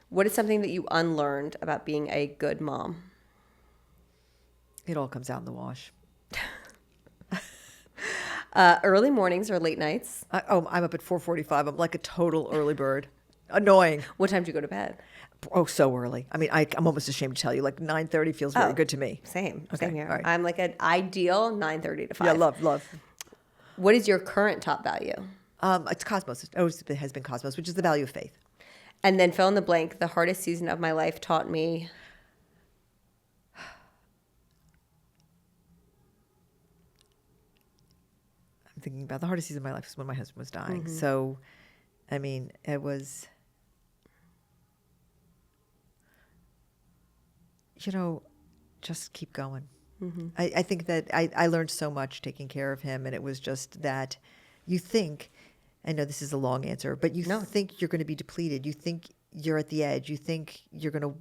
What is something that you unlearned about being a good mom? It all comes out in the wash. Early mornings or late nights? I'm up at 4:45. I'm like a total early bird. Annoying. What time do you go to bed? Oh, so early. I mean, I'm almost ashamed to tell you. Like 9:30 feels very good to me. Same Okay, here. all right. I'm like an ideal 9:30 to 5. Yeah, love. What is your current top value? It's Cosmos. It always has been Cosmos, which is the value of faith. And then fill in the blank. The hardest season of my life taught me. I'm thinking about the hardest season of my life was when my husband was dying. So, I mean, it was, just keep going. I think that I learned so much taking care of him, and it was just that you think, I know this is a long answer, but you think you're going to be depleted. You think you're at the edge. You think you're going to,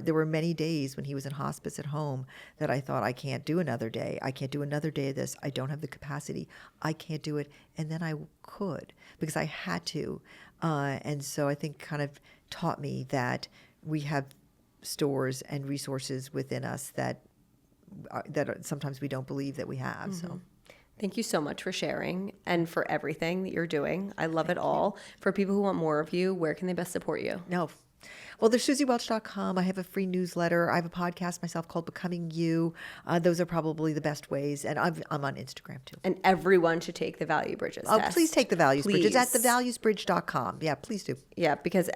there were many days when he was in hospice at home that I thought, I can't do another day. I can't do another day of this. I don't have the capacity. I can't do it. And then I could because I had to. And so I think kind of taught me that we have stores and resources within us that sometimes we don't believe that we have. So. Thank you so much for sharing and for everything that you're doing. I love it all. For people who want more of you, where can they best support you? No. Well, there's SuzyWelch.com. I have a free newsletter. I have a podcast myself called Becoming You. Those are probably the best ways. And I'm on Instagram too. And everyone should take the Value Bridges Oh, test. please take the Values Bridges at Please. thevaluesbridge.com. Yeah, please do. Yeah, because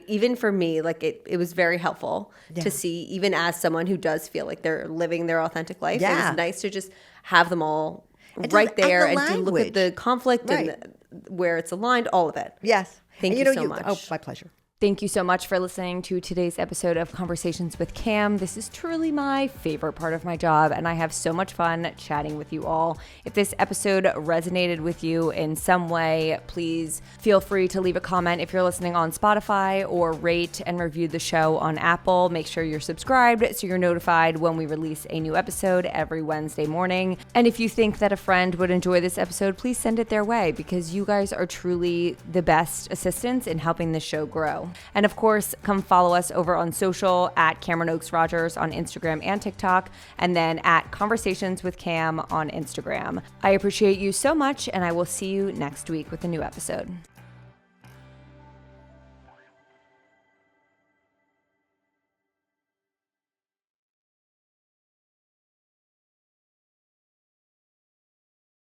even for me, like it was very helpful to see, even as someone who does feel like they're living their authentic life. It Yeah. was nice to just have them all And right to- and there the and to look at language. the conflict Right. and where it's aligned, all of it. Yes. Thank And you so much. Oh, my pleasure. Thank you so much for listening to today's episode of Conversations with Cam. This is truly my favorite part of my job, and I have so much fun chatting with you all. If this episode resonated with you in some way, please feel free to leave a comment if you're listening on Spotify, or rate and review the show on Apple. Make sure you're subscribed so you're notified when we release a new episode every Wednesday morning. And if you think that a friend would enjoy this episode, please send it their way, because you guys are truly the best assistants in helping this show grow. And of course, come follow us over on social at Cameron Oakes Rogers on Instagram and TikTok, and then at Conversations with Cam on Instagram. I appreciate you so much, and I will see you next week with a new episode.